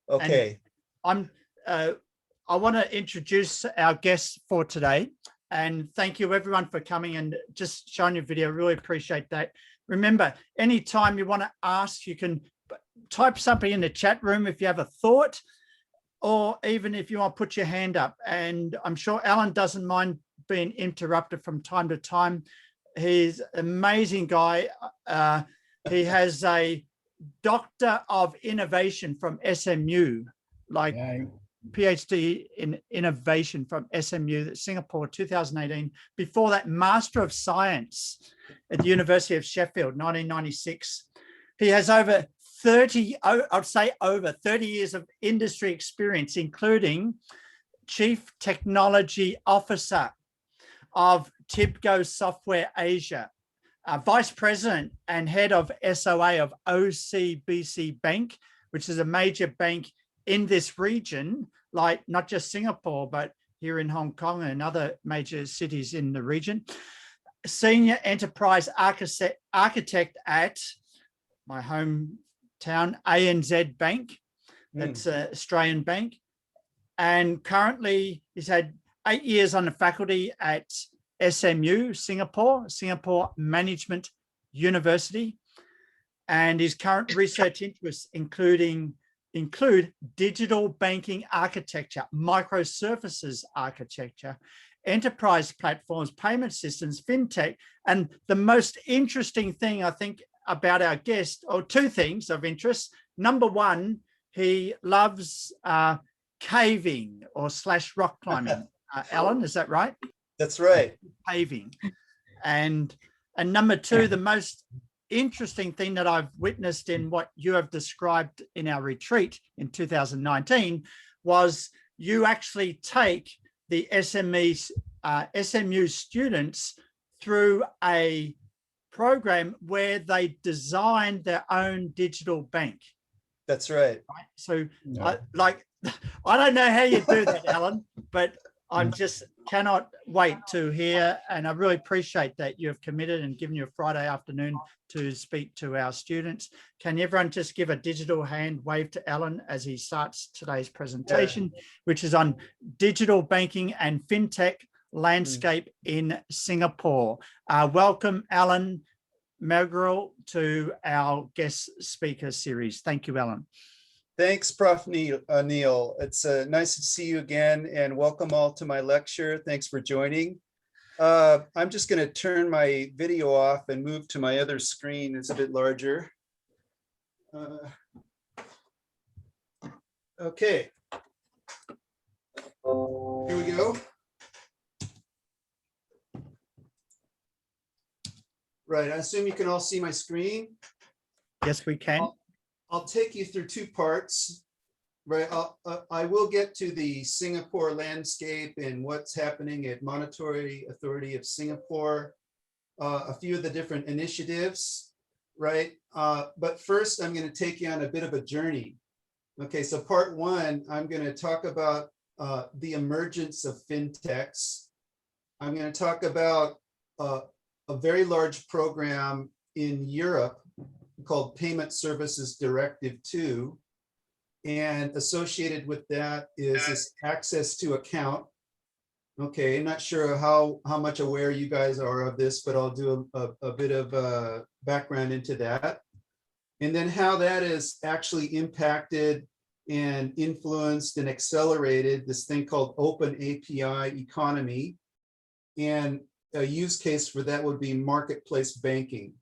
Okay. And I want to introduce our guests for today, and thank you everyone for coming and just showing your video. Really appreciate that. Remember, anytime you want to ask, you can type something in the chat room if you have a thought, or even if you want to put your hand up. And I'm sure Alan doesn't mind being interrupted from time to time. He's an amazing guy. He has a Doctor of Innovation from SMU, like PhD in Innovation from SMU, Singapore, 2018. Before that, Master of Science at the University of Sheffield, 1996. He has over 30, I'd say over 30 years of industry experience, including Chief Technology Officer of Tibco Software Asia, Vice President and Head of SOA of OCBC Bank, which is a major bank in this region, like not just Singapore, but here in Hong Kong and other major cities in the region. Senior Enterprise Architect at my hometown, ANZ Bank, that's an Australian bank. And currently he's had 8 years on the faculty at SMU, Singapore Management University. And his current research interests include digital banking architecture, microservices architecture, enterprise platforms, payment systems, fintech. And the most interesting thing I think about our guest, or two things of interest. Number one, he loves caving or / rock climbing. Alan, is that right? That's right. Paving. And number two, the most interesting thing that I've witnessed in what you have described in our retreat in 2019 was you actually take the SMU students through a program where they designed their own digital bank. That's right. So I don't know how you do that, Alan, but I just cannot wait to hear, and I really appreciate that you have committed and given you a Friday afternoon to speak to our students. Can everyone just give a digital hand wave to Alan as he starts today's presentation, which is on digital banking and fintech landscape in Singapore. Welcome, Alan Megargel, to our guest speaker series. Thank you, Alan. Thanks, Prof. Neil. It's nice to see you again, and welcome all to my lecture. Thanks for joining. I'm just going to turn my video off and move to my other screen. It's a bit larger. Okay. Here we go. Right, I assume you can all see my screen. Yes, we can. I'll take you through two parts, right? I will get to the Singapore landscape and what's happening at Monetary Authority of Singapore, a few of the different initiatives, right? But first, I'm going to take you on a bit of a journey. Okay, so part one, I'm going to talk about the emergence of fintechs. I'm going to talk about a very large program in Europe called Payment Services Directive 2. And associated with that is this access to account. Okay, I'm not sure how much aware you guys are of this, but I'll do a bit of background into that. And then how that has actually impacted and influenced and accelerated this thing called open API economy. And a use case for that would be marketplace banking.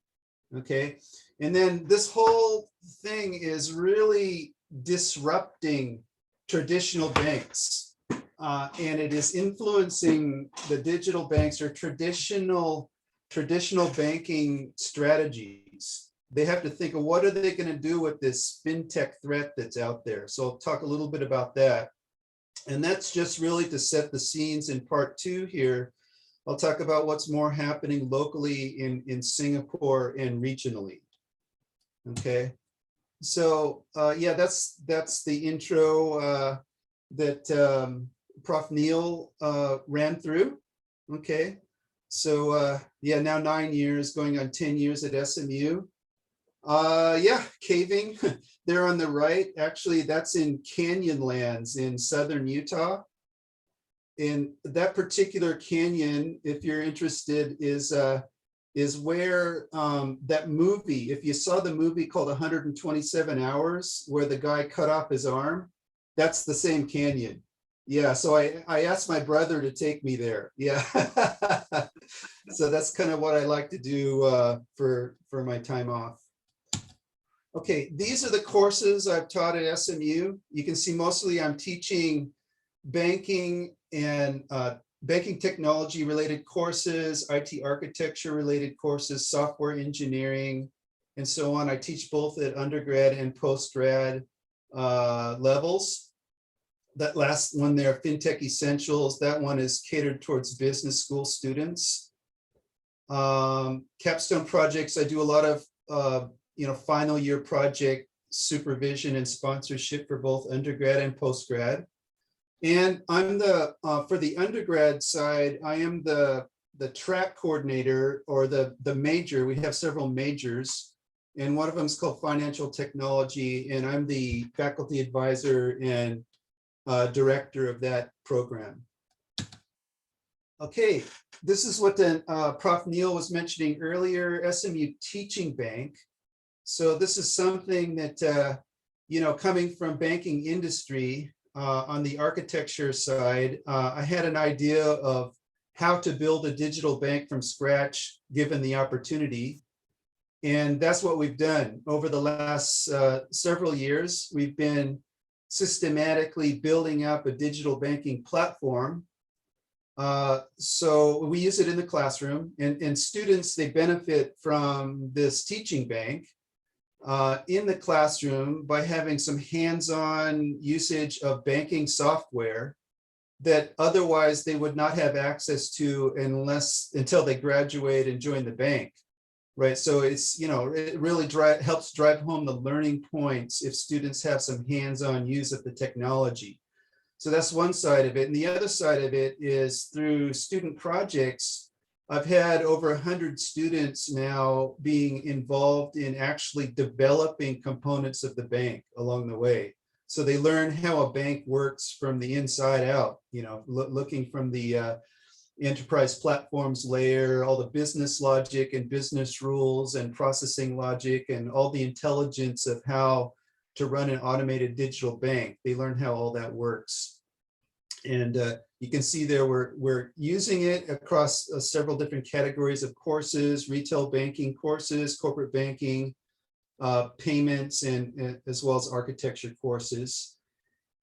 Okay, and then this whole thing is really disrupting traditional banks, and it is influencing the digital banks or traditional banking strategies. They have to think of what are they going to do with this fintech threat that's out there. So I'll talk a little bit about that, and that's just really to set the scenes in part two here. I'll talk about what's more happening locally in Singapore and regionally. Okay, so yeah, that's the intro that Prof. Neil ran through. Okay, so yeah, now 9 years, going on 10 years at SMU. Yeah, caving. They're on the right. Actually, that's in Canyonlands in southern Utah. In that particular canyon, if you're interested, is where that movie, if you saw the movie called 127 Hours, where the guy cut off his arm, that's the same canyon. Yeah, so I asked my brother to take me there. Yeah. So that's kind of what I like to do for my time off. Okay, these are the courses I've taught at SMU. You can see mostly I'm teaching banking and banking technology related courses, IT architecture related courses, software engineering, and so on. I teach both at undergrad and postgrad levels. That last one there, Fintech Essentials, that one is catered towards business school students. Capstone projects, I do a lot of final year project supervision and sponsorship for both undergrad and postgrad. And I'm for the undergrad side, I am the track coordinator or the major. We have several majors, and one of them is called financial technology, and I'm the faculty advisor and director of that program. Okay, this is what Prof. Neil was mentioning earlier, SMU Teaching Bank. So this is something that, coming from banking industry, on the architecture side, I had an idea of how to build a digital bank from scratch, given the opportunity. And that's what we've done over the last several years. We've been systematically building up a digital banking platform. So we use it in the classroom, and students, they benefit from this teaching bank in the classroom by having some hands-on usage of banking software that otherwise they would not have access to until they graduate and join the bank, right? So it's, it really helps drive home the learning points if students have some hands-on use of the technology. So that's one side of it. And the other side of it is through student projects. I've had over 100 students now being involved in actually developing components of the bank along the way. So they learn how a bank works from the inside out, looking from the enterprise platforms layer, all the business logic and business rules and processing logic and all the intelligence of how to run an automated digital bank. They learn how all that works. And you can see there we're using it across several different categories of courses: retail banking courses, corporate banking, payments, and as well as architecture courses.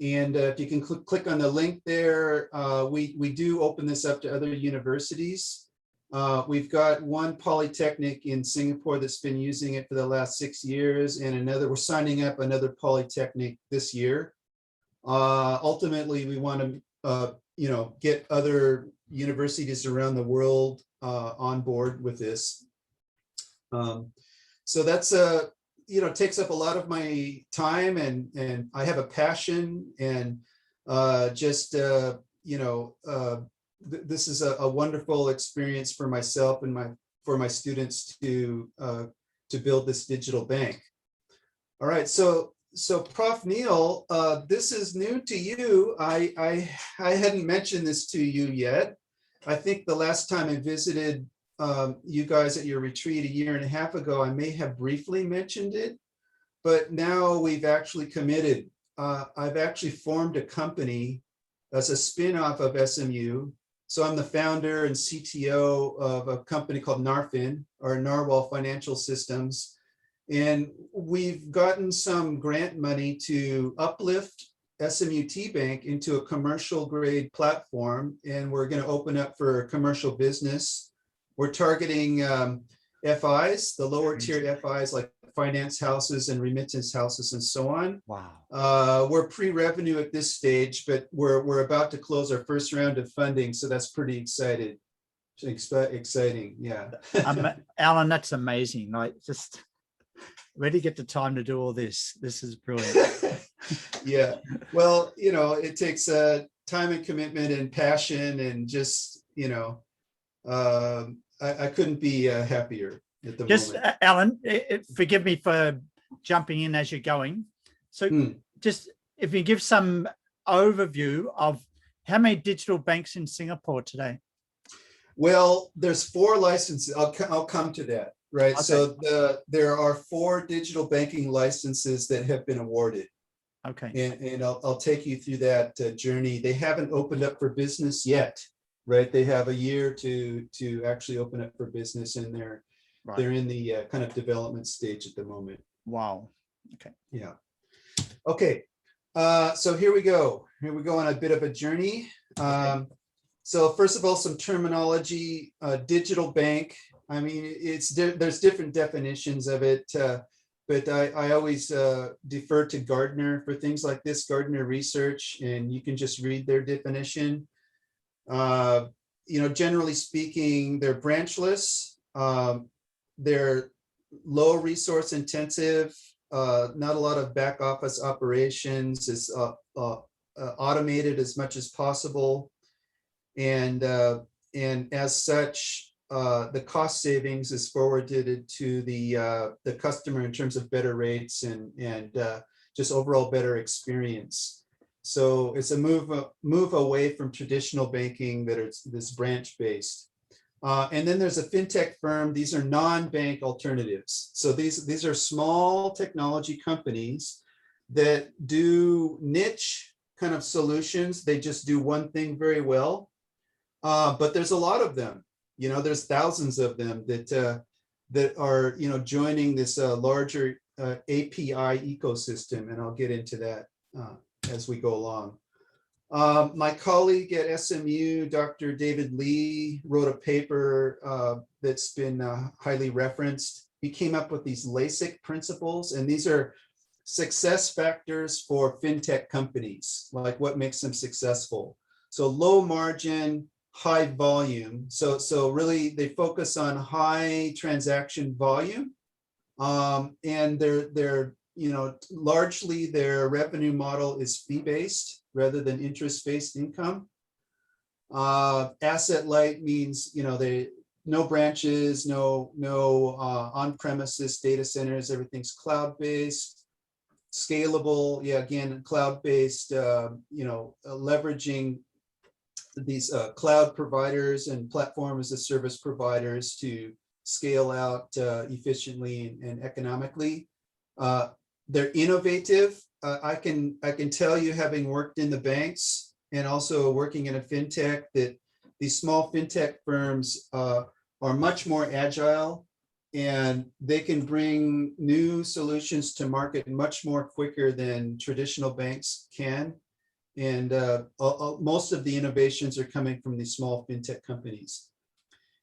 And if you can click on the link there, we do open this up to other universities. We've got one polytechnic in Singapore that's been using it for the last 6 years, and we're signing up another polytechnic this year. Ultimately, we want to get other universities around the world on board with this. So that's takes up a lot of my time, and I have a passion, and this is a wonderful experience for myself and for my students to build this digital bank. All right, so Prof. Neil, this is new to you. I hadn't mentioned this to you yet. I think the last time I visited you guys at your retreat 1.5 years ago, I may have briefly mentioned it, but now we've actually committed. I've actually formed a company as a spin-off of SMU. So I'm the founder and CTO of a company called NARFIN, or Narwhal Financial Systems. And we've gotten some grant money to uplift SMU T-Bank into a commercial grade platform. And we're going to open up for commercial business. We're targeting FIs, the lower tier FIs like finance houses and remittance houses and so on. Wow. We're pre-revenue at this stage, but we're about to close our first round of funding. So that's pretty exciting. Yeah. Alan, that's amazing. Like, just where do you get the time to do all this? This is brilliant. Yeah. Well, it takes time and commitment and passion, and just, I couldn't be happier. at the Just moment. Alan, forgive me for jumping in as you're going. So just if you give some overview of how many digital banks in Singapore today? Well, there's 4 licenses. I'll come to that, right? Okay. So there are 4 digital banking licenses that have been awarded. Okay. And I'll take you through that journey. They haven't opened up for business yet, right? They have a year to actually open up for business, and they're in the kind of development stage at the moment. Wow. Okay. Yeah. Okay. So here we go. Here we go on a bit of a journey. So first of all, some terminology. Digital bank. I mean, there's different definitions of it. But I always defer to Gartner for things like this, Gartner Research, and you can just read their definition. Generally speaking, they're branchless. They're low resource intensive, not a lot of back office operations, is automated as much as possible. And as such, the cost savings is forwarded to the customer in terms of better rates and just overall better experience. So it's a move away from traditional banking that it's this branch based. And then there's a fintech firm. These are non-bank alternatives. So these are small technology companies that do niche kind of solutions. They just do one thing very well. But there's a lot of them. There's thousands of them that are joining this larger API ecosystem, and I'll get into that as we go along. My colleague at SMU, Dr. David Lee, wrote a paper that's been highly referenced. He came up with these LASIK principles, and these are success factors for fintech companies, like what makes them successful. So low margin, high volume. So really they focus on high transaction volume, and they're largely their revenue model is fee-based rather than interest-based income. Asset light means they no branches, no on-premises data centers. Everything's cloud-based, scalable. Yeah, again, cloud-based. Leveraging these cloud providers and platform as a service providers to scale out efficiently and economically. They're innovative. I can tell you, having worked in the banks and also working in a fintech, that these small fintech firms are much more agile, and they can bring new solutions to market much more quicker than traditional banks can. And most of the innovations are coming from these small fintech companies.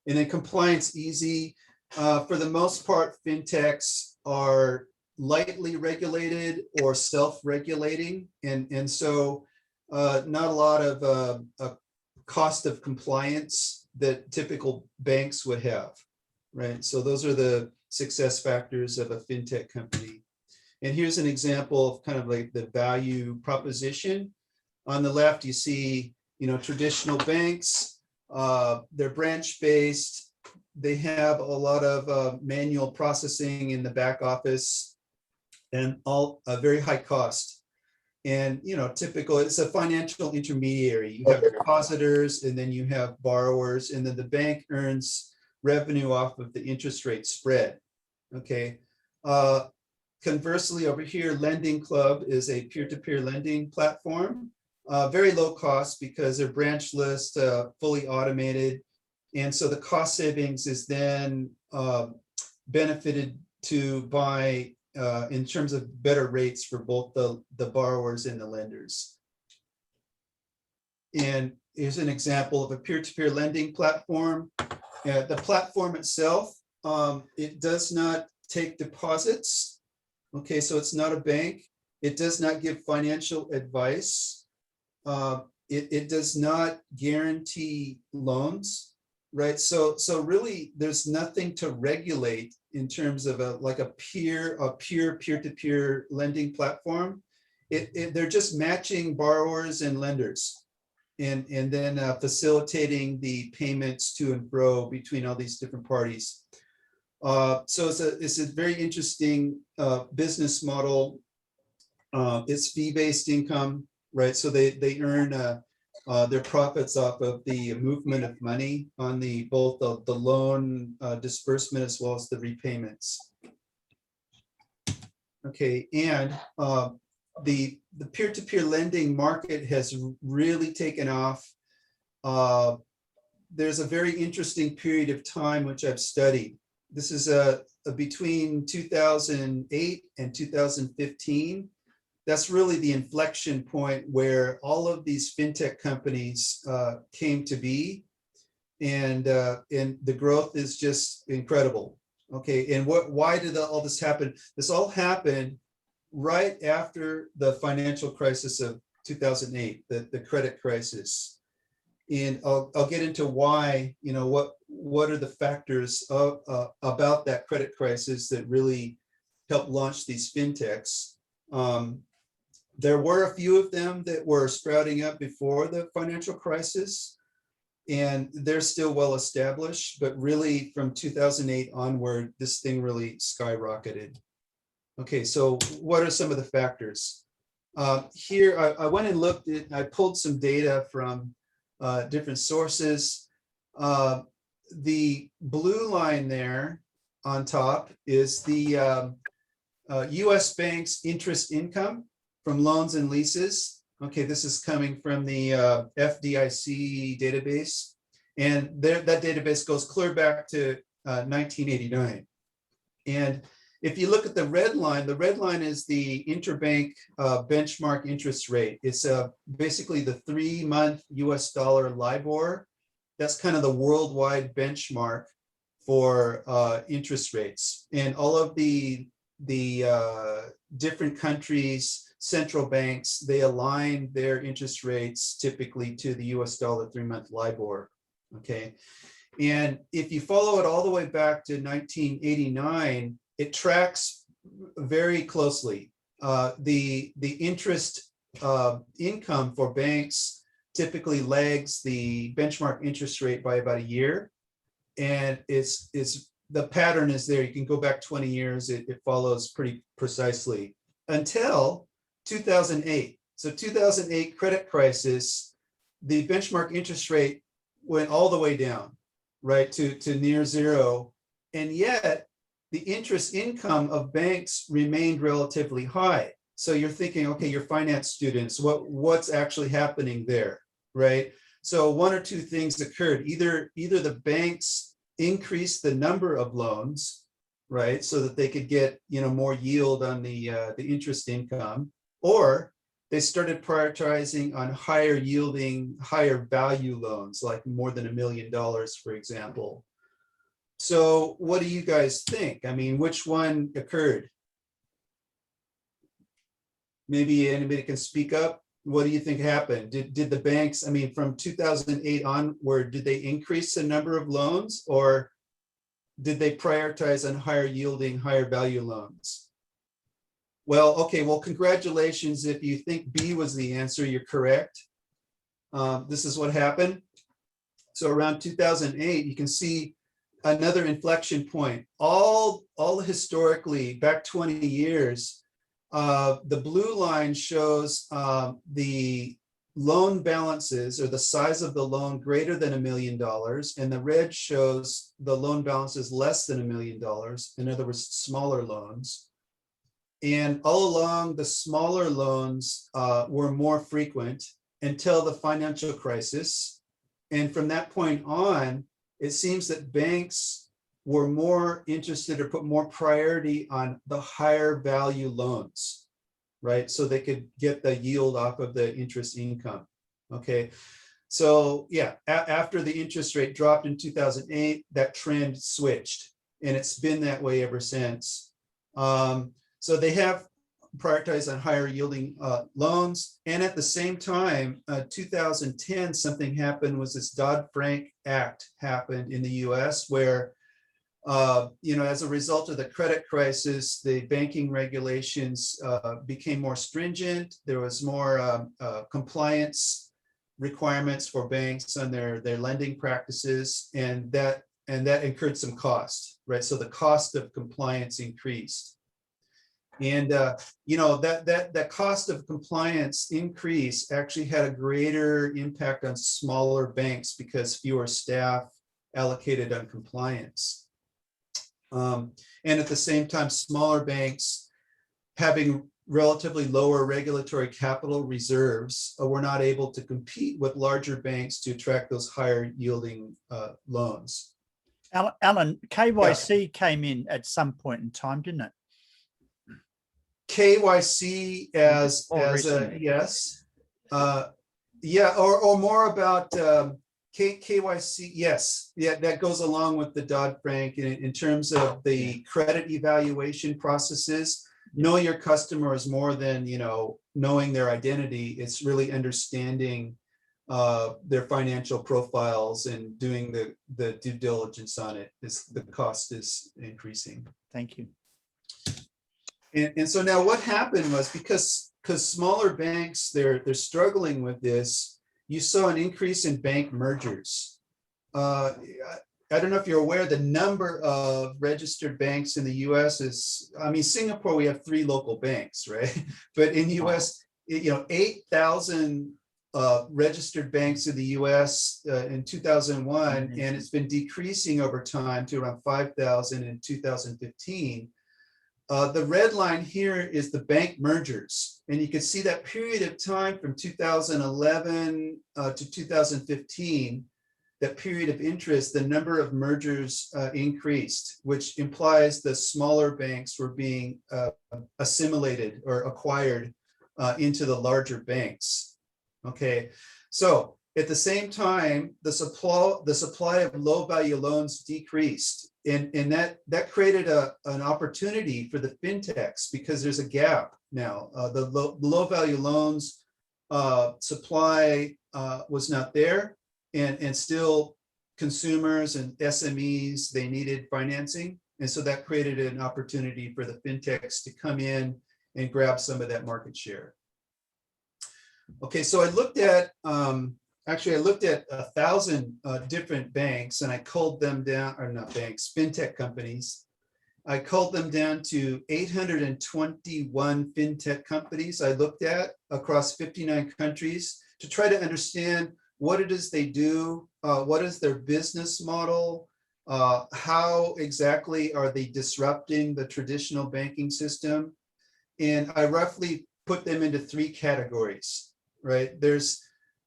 And then compliance easy. For the most part, fintechs are lightly regulated or self-regulating. And so not a lot of cost of compliance that typical banks would have, right? So those are the success factors of a fintech company. And here's an example of kind of like the value proposition. On the left, you see, traditional banks, they're branch-based. They have a lot of manual processing in the back office and all a very high cost. And, typical, it's a financial intermediary. You have depositors, and then you have borrowers, and then the bank earns revenue off of the interest rate spread. Okay. Conversely, over here, Lending Club is a peer-to-peer lending platform. Very low cost because they're branchless, fully automated. And so the cost savings is then benefited to by in terms of better rates for both the borrowers and the lenders. And here's an example of a peer-to-peer lending platform. The platform itself, it does not take deposits. Okay, so it's not a bank. It does not give financial advice. It does not guarantee loans, right? So really, there's nothing to regulate in terms of a pure peer-to-peer lending platform. They're just matching borrowers and lenders, and then facilitating the payments to and fro between all these different parties. So it's a very interesting business model. It's fee-based income, right? So they earn their profits off of the movement of money on both the loan disbursement as well as the repayments. Okay, and the peer-to-peer lending market has really taken off. There's a very interesting period of time which I've studied. This is between 2008 and 2015. That's really the inflection point where all of these fintech companies came to be, and the growth is just incredible. Okay, and why did all this happen? This all happened right after the financial crisis of 2008, the credit crisis. And I'll get into why, what are the factors about that credit crisis that really helped launch these fintechs. There were a few of them that were sprouting up before the financial crisis, and they're still well established, but really from 2008 onward, this thing really skyrocketed. Okay, so what are some of the factors? Here, I went and looked at, I pulled some data from different sources. The blue line there on top is the US banks interest income from loans and leases. Okay, this is coming from the FDIC database, and that database goes clear back to 1989. And if you look at the red line is the interbank benchmark interest rate. It's basically the 3-month US dollar LIBOR. That's kind of the worldwide benchmark for interest rates. And all of the different countries, central banks, they align their interest rates typically to the US dollar 3-month LIBOR. Okay. And if you follow it all the way back to 1989, it tracks very closely. The interest income for banks typically lags the benchmark interest rate by about a year. And it's the pattern is there. You can go back 20 years, it follows pretty precisely until 2008. So 2008 credit crisis, the benchmark interest rate went all the way down, right, to near zero. And yet the interest income of banks remained relatively high. So you're thinking, okay, you're finance students, what's actually happening there, right? So one or two things occurred. Either the banks increased the number of loans, right, so that they could get more yield on the interest income, or they started prioritizing on higher yielding, higher value loans, like more than $1 million, for example. So what do you guys think? I mean, which one occurred? Maybe anybody can speak up. What do you think happened? Did the banks, I mean, from 2008 onward, did they increase the number of loans, or did they prioritize on higher yielding, higher value loans? Well, okay, well, congratulations. If you think B was the answer, you're correct. This is what happened. So around 2008, you can see another inflection point. All historically, back 20 years, the blue line shows the loan balances, or the size of the loan greater than $1 million, and the red shows the loan balances less than $1 million, in other words, smaller loans. And all along, the smaller loans were more frequent until the financial crisis. And from that point on, it seems that banks were more interested or put more priority on the higher value loans, right? So they could get the yield off of the interest income. Okay. So yeah, after the interest rate dropped in 2008, that trend switched, and it's been that way ever since. So they have prioritized on higher yielding loans. And at the same time, 2010, something happened, was this Dodd-Frank Act happened in the US, where, as a result of the credit crisis, the banking regulations became more stringent. There was more compliance requirements for banks on their lending practices. And that that incurred some cost, right? So the cost of compliance increased. And that cost of compliance increase actually had a greater impact on smaller banks because fewer staff allocated on compliance. And at the same time, smaller banks having relatively lower regulatory capital reserves were not able to compete with larger banks to attract those higher yielding loans. Alan, KYC came in at some point in time, didn't it? KYC as a yes, or more about KYC. Yes, yeah, that goes along with the Dodd-Frank in terms of the credit evaluation processes. Know your customer is more than knowing their identity. It's really understanding their financial profiles and doing the due diligence on it. The cost is increasing. Thank you. And so now what happened was because smaller banks, they're struggling with this, you saw an increase in bank mergers. I don't know if you're aware, the number of registered banks in the US is, Singapore, we have 3 local banks, right? But in the US, 8,000 registered banks in the US in 2001, and it's been decreasing over time to around 5,000 in 2015. The red line here is the bank mergers. And you can see that period of time from 2011 to 2015, that period of interest, the number of mergers increased, which implies the smaller banks were being assimilated or acquired into the larger banks. Okay, so at the same time, the supply of low value loans decreased. And that created an opportunity for the fintechs because there's a gap now. The low value loans supply was not there, and still consumers and SMEs, they needed financing. And so that created an opportunity for the fintechs to come in and grab some of that market share. Okay, so I looked at Actually, I looked at 1,000 different banks, and I culled them down, or not banks, fintech companies. I culled them down to 821 fintech companies I looked at across 59 countries to try to understand what it is they do, what is their business model, how exactly are they disrupting the traditional banking system. And I roughly put them into 3 categories, right? There's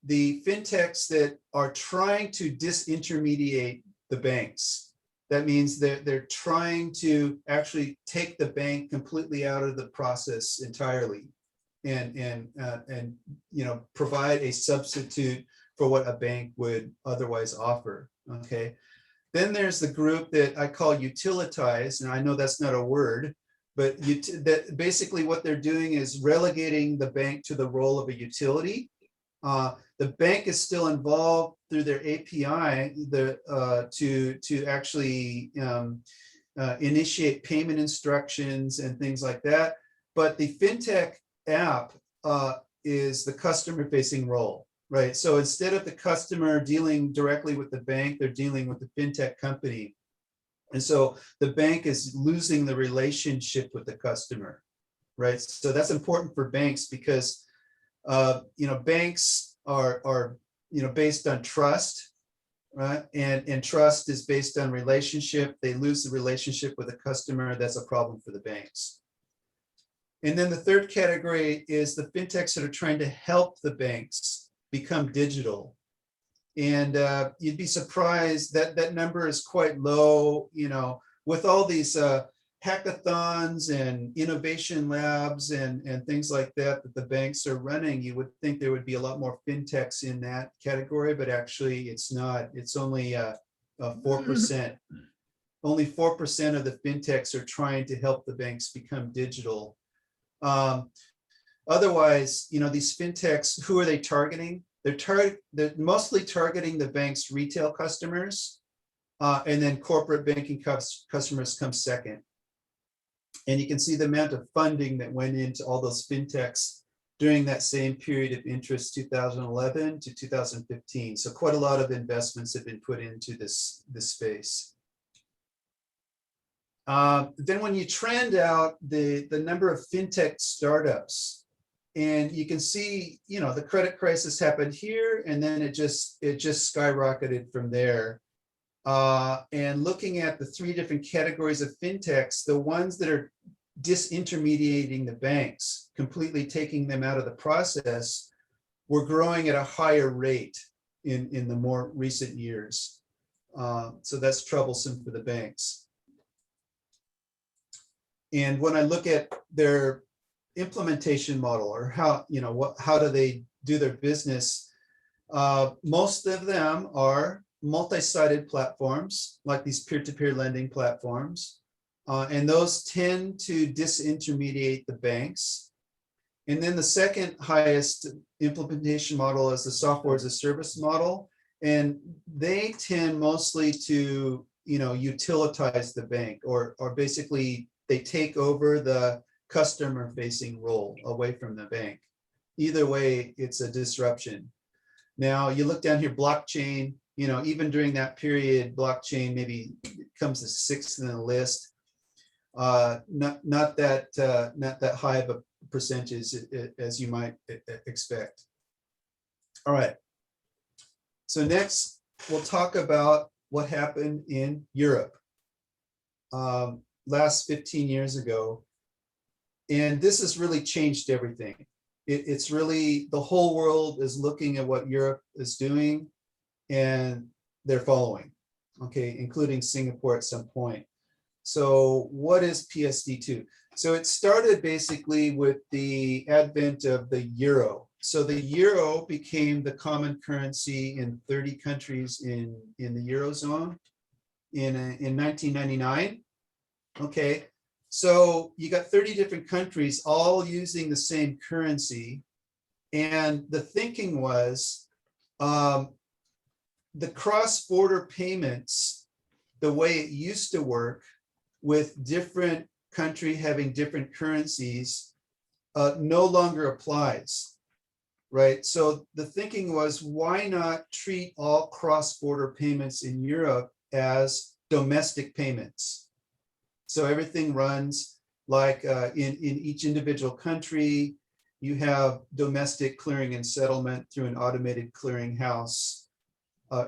the fintechs that are trying to disintermediate the banks. That means that they're trying to actually take the bank completely out of the process entirely, and provide a substitute for what a bank would otherwise offer. Okay. Then there's the group that I call utilitize, and I know that's not a word, but that basically what they're doing is relegating the bank to the role of a utility. The bank is still involved through their API to actually initiate payment instructions and things like that. But the fintech app is the customer-facing role, right? So instead of the customer dealing directly with the bank, they're dealing with the fintech company. And so the bank is losing the relationship with the customer, right? So that's important for banks because banks are based on trust, right? And trust is based on relationship. They lose the relationship with the customer. That's a problem for the banks. And then the third category is the fintechs that are trying to help the banks become digital. And you'd be surprised that that number is quite low, with all these hackathons and innovation labs and things like that the banks are running. You would think there would be a lot more fintechs in that category, but actually it's not. It's only 4%. Only 4% of the fintechs are trying to help the banks become digital. Otherwise, these fintechs, who are they targeting? They're mostly targeting the bank's retail customers, and then corporate banking customers come second. And you can see the amount of funding that went into all those fintechs during that same period of interest, 2011 to 2015. So quite a lot of investments have been put into this space. Then when you trend out the number of fintech startups, and you can see, you know, the credit crisis happened here, and then it just skyrocketed from there. And looking at the three different categories of fintechs, the ones that are disintermediating the banks, completely taking them out of the process, were growing at a higher rate in the more recent years. So that's troublesome for the banks. And when I look at their implementation model, or how, you know, how do they do their business, most of them are multi-sided platforms, like these peer-to-peer lending platforms. And those tend to disintermediate the banks. And then the second highest implementation model is the software as a service model. And they tend mostly to, you know, utilitize the bank, or basically they take over the customer facing role away from the bank. Either way, it's a disruption. Now you look down here, blockchain, you know, even during that period, blockchain maybe comes to sixth in the list. Not that high of a percentage as you might expect. All right. So next, we'll talk about what happened in Europe last 15 years ago. And this has really changed everything. It's really, the whole world is looking at what Europe is doing, and they're following, okay, including Singapore at some point. So what is PSD2? So it started basically with the advent of the euro. So the euro became the common currency in 30 countries in the Eurozone in 1999. Okay, so you got 30 different countries all using the same currency. And the thinking was the cross-border payments, the way it used to work, with different country having different currencies, no longer applies, right? So the thinking was, why not treat all cross-border payments in Europe as domestic payments? So everything runs like in each individual country, you have domestic clearing and settlement through an automated clearinghouse,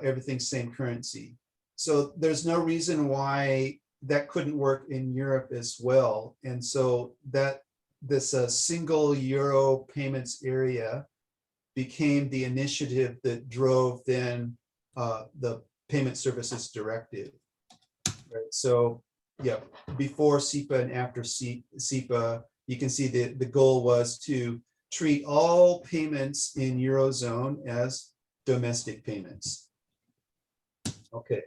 everything same currency. So there's no reason why that couldn't work in Europe as well. And so that this single euro payments area became the initiative that drove then the Payment Services Directive. Right? So yeah, before SEPA and after SEPA, you can see that the goal was to treat all payments in Eurozone as domestic payments. Okay,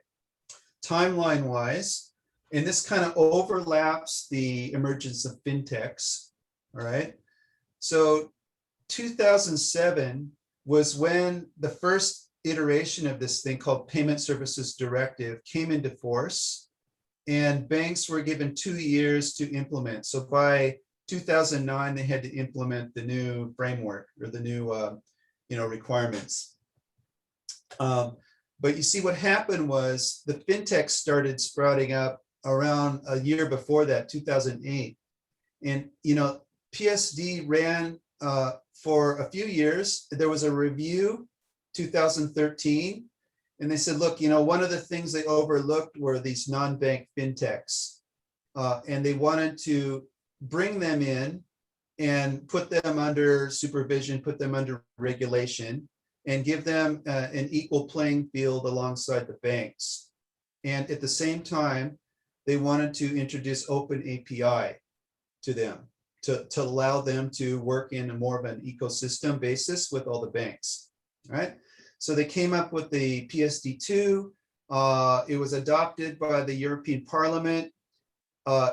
timeline wise, and this kind of overlaps the emergence of fintechs, all right? So 2007 was when the first iteration of this thing called Payment Services Directive came into force, and banks were given 2 years to implement. So by 2009, they had to implement the new framework, or the new requirements. But you see, what happened was the fintech started sprouting up around a year before that, 2008. And, PSD ran for a few years. There was a review, 2013. And they said, look, one of the things they overlooked were these non-bank fintechs. And they wanted to bring them in and put them under supervision, put them under regulation, and give them an equal playing field alongside the banks. And at the same time, they wanted to introduce open API to them to allow them to work in a more of an ecosystem basis with all the banks, right? So they came up with the PSD2. It was adopted by the European Parliament.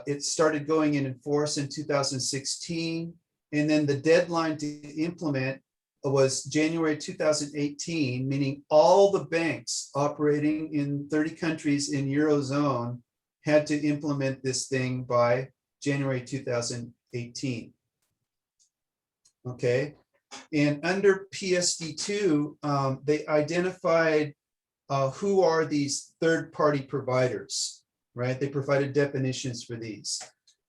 It started going in force in 2016. And then the deadline to implement was January 2018, meaning all the banks operating in 30 countries in Eurozone had to implement this thing by January 2018. Okay, And under PSD2, they identified who are these third-party providers, right? They provided definitions for these.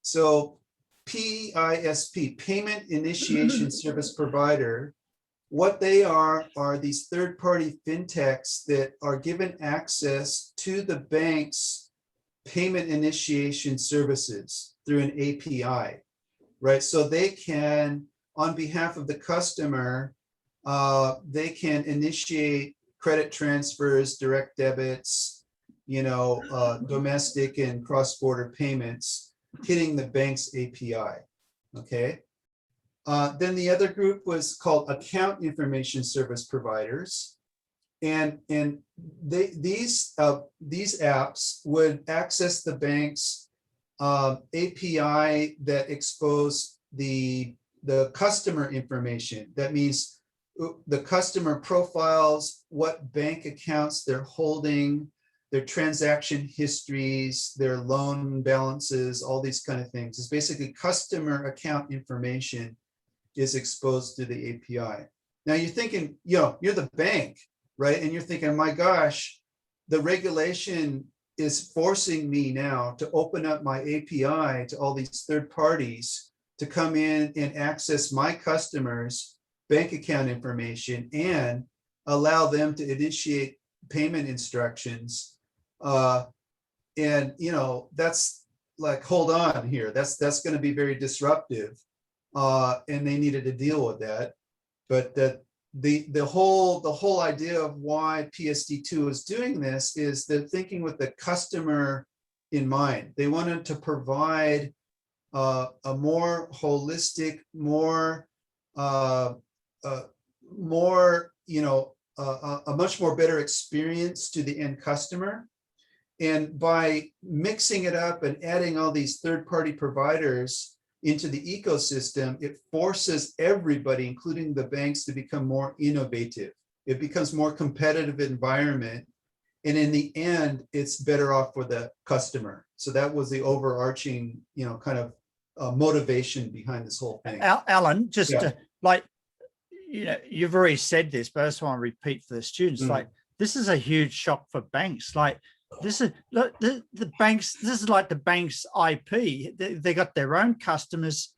So PISP, Payment Initiation Service Provider, what they are these third-party fintechs that are given access to the bank's payment initiation services through an API, right? So they can, on behalf of the customer, they can initiate credit transfers, direct debits, domestic and cross-border payments hitting the bank's API, okay? Then the other group was called Account Information Service Providers. And these apps would access the bank's API that expose the customer information. That means the customer profiles, what bank accounts they're holding, their transaction histories, their loan balances, all these kind of things. It's basically customer account information is exposed to the API. Now you're thinking, you're the bank, right? And you're thinking, my gosh, the regulation is forcing me now to open up my API to all these third parties to come in and access my customers' bank account information and allow them to initiate payment instructions. And that's like, hold on here. That's going to be very disruptive. And they needed to deal with that. But the whole idea of why PSD2 is doing this is they're thinking with the customer in mind. They wanted to provide a more holistic, a much more better experience to the end customer. And by mixing it up and adding all these third-party providers into the ecosystem, it forces everybody, including the banks, to become more innovative. It becomes more competitive environment. And in the end, it's better off for the customer. So that was the overarching, kind of motivation behind this whole thing. Alan, just you've already said this, but I just want to repeat for the students, like, this is a huge shock for banks. Like, this is the banks, this is like the bank's IP. They got their own customers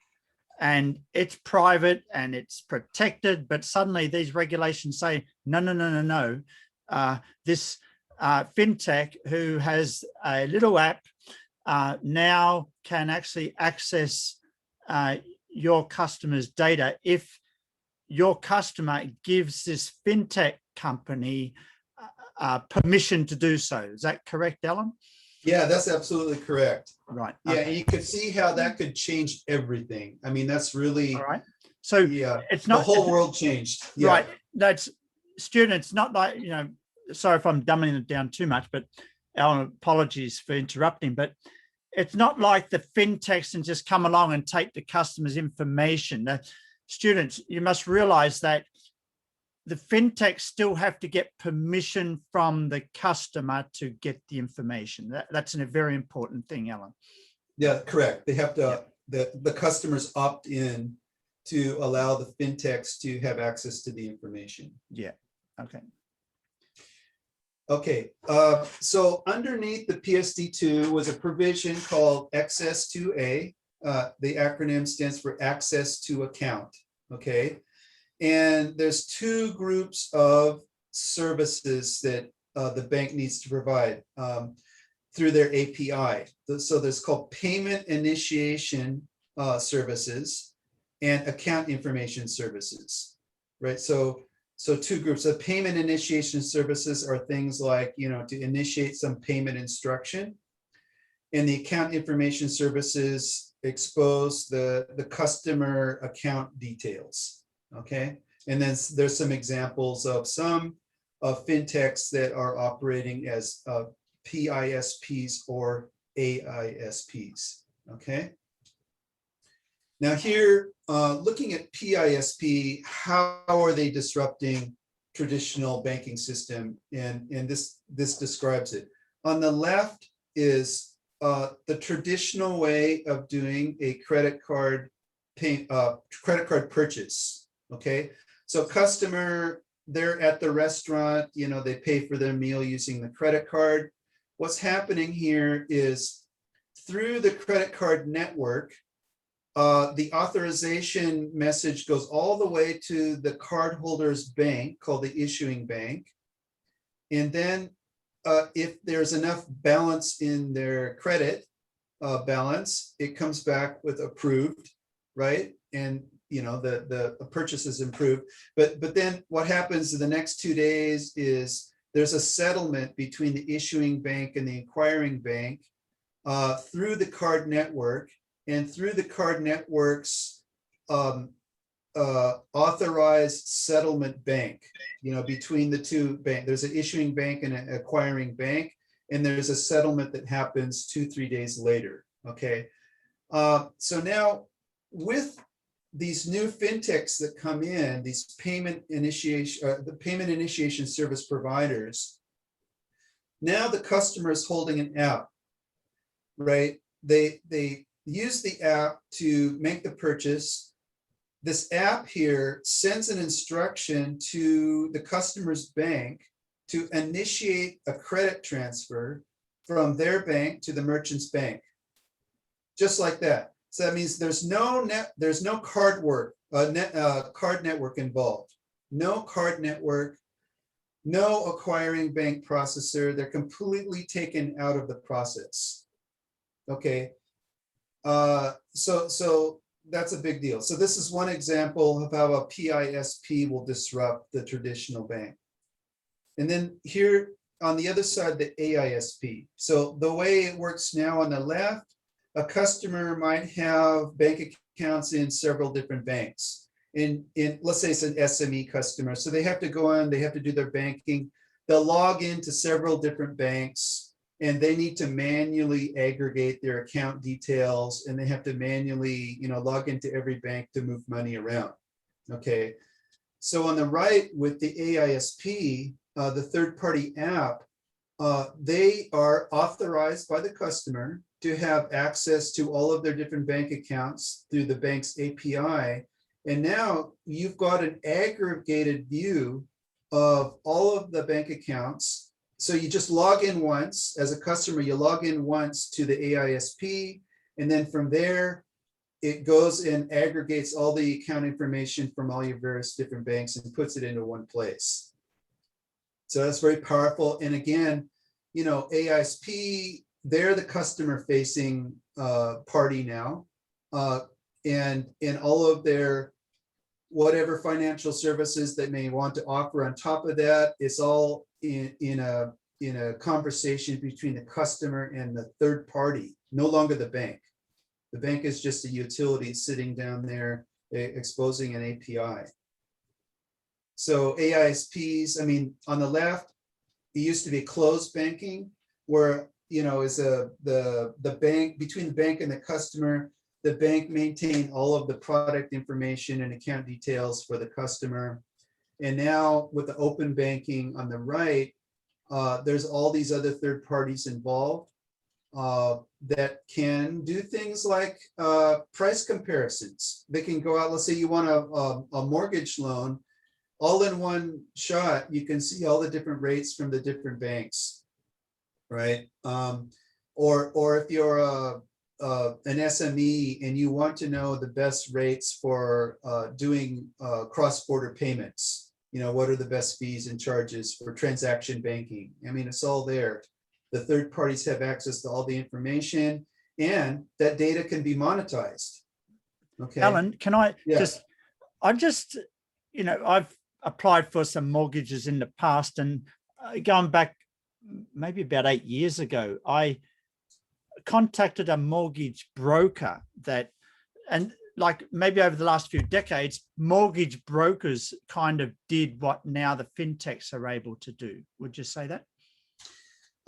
and it's private and it's protected, but suddenly these regulations say, no. This fintech who has a little app now can actually access your customer's data if your customer gives this fintech company permission to do so. Is that correct, Alan? Yeah, that's absolutely correct. Right. Yeah, okay. and you could see how that could change everything. I mean, that's really, all right. So yeah, it's not the whole world changed. Yeah. Right. That's students, not like, sorry if I'm dumbing it down too much, but Alan, apologies for interrupting, but it's not like the fintechs can just come along and take the customer's information. The students, you must realize that the fintechs still have to get permission from the customer to get the information. That's a very important thing, Alan. Yeah, correct. They have to, the customers opt in to allow the fintechs to have access to the information. Yeah, okay. Okay, so underneath the PSD2 was a provision called XS2A. The acronym stands for Access to Account, okay? And there's two groups of services that the bank needs to provide through their API. So there's called Payment Initiation Services and Account Information Services, right? So two groups of payment initiation services are things like, to initiate some payment instruction, and the account information services expose the customer account details, okay? And then there's some examples of some fintechs that are operating as PISPs or AISPs, okay? Now here, looking at PISP, how are they disrupting traditional banking system? And this describes it. On the left is the traditional way of doing a credit card purchase. Okay, so customer, they're at the restaurant, they pay for their meal using the credit card. What's happening here is through the credit card network, the authorization message goes all the way to the cardholder's bank, called the issuing bank. And then if there's enough balance in their credit balance, it comes back with approved, right? And the purchase is improved. But then what happens in the next 2 days is there's a settlement between the issuing bank and the acquiring bank through the card network, and through the card network's authorized settlement bank, between the two banks. There's an issuing bank and an acquiring bank, and there's a settlement that happens 2-3 days later. Okay. So now with these new fintechs that come in, these the payment initiation service providers, now the customer is holding an app, right? They use the app to make the purchase. This app here sends an instruction to the customer's bank to initiate a credit transfer from their bank to the merchant's bank, just like that. So that means there's no card network involved, no card network, no acquiring bank processor. They're completely taken out of the process. Okay, so that's a big deal. So this is one example of how a PISP will disrupt the traditional bank. And then here on the other side, the AISP. So the way it works now on the left, a customer might have bank accounts in several different banks. In let's say it's an SME customer, so they have to go on, they have to do their banking. They'll log into several different banks, and they need to manually aggregate their account details, and they have to manually, log into every bank to move money around. Okay, so on the right with the AISP, the third-party app, they are authorized by the customer to have access to all of their different bank accounts through the bank's API. And now you've got an aggregated view of all of the bank accounts. So you just log in once as a customer, you log in once to the AISP, and then from there, it goes and aggregates all the account information from all your various different banks and puts it into one place. So that's very powerful. And again, AISP, they're the customer facing party now. And in all of their whatever financial services they may want to offer on top of that, it's all in a conversation between the customer and the third party, no longer the bank. The bank is just a utility sitting down there exposing an API. So AISPs, on the left, it used to be closed banking, where is the bank, between the bank and the customer, the bank maintained all of the product information and account details for the customer. And now with the open banking on the right, there's all these other third parties involved that can do things like price comparisons. They can go out, let's say you want a mortgage loan, all in one shot, you can see all the different rates from the different banks, right? Or if you're an SME and you want to know the best rates for doing cross-border payments, what are the best fees and charges for transaction banking? It's all there. The third parties have access to all the information, and that data can be monetized. Okay, Alan, can I I've applied for some mortgages in the past, and going back maybe about 8 years ago, I contacted a mortgage broker and like maybe over the last few decades, mortgage brokers kind of did what now the fintechs are able to do. Would you say that?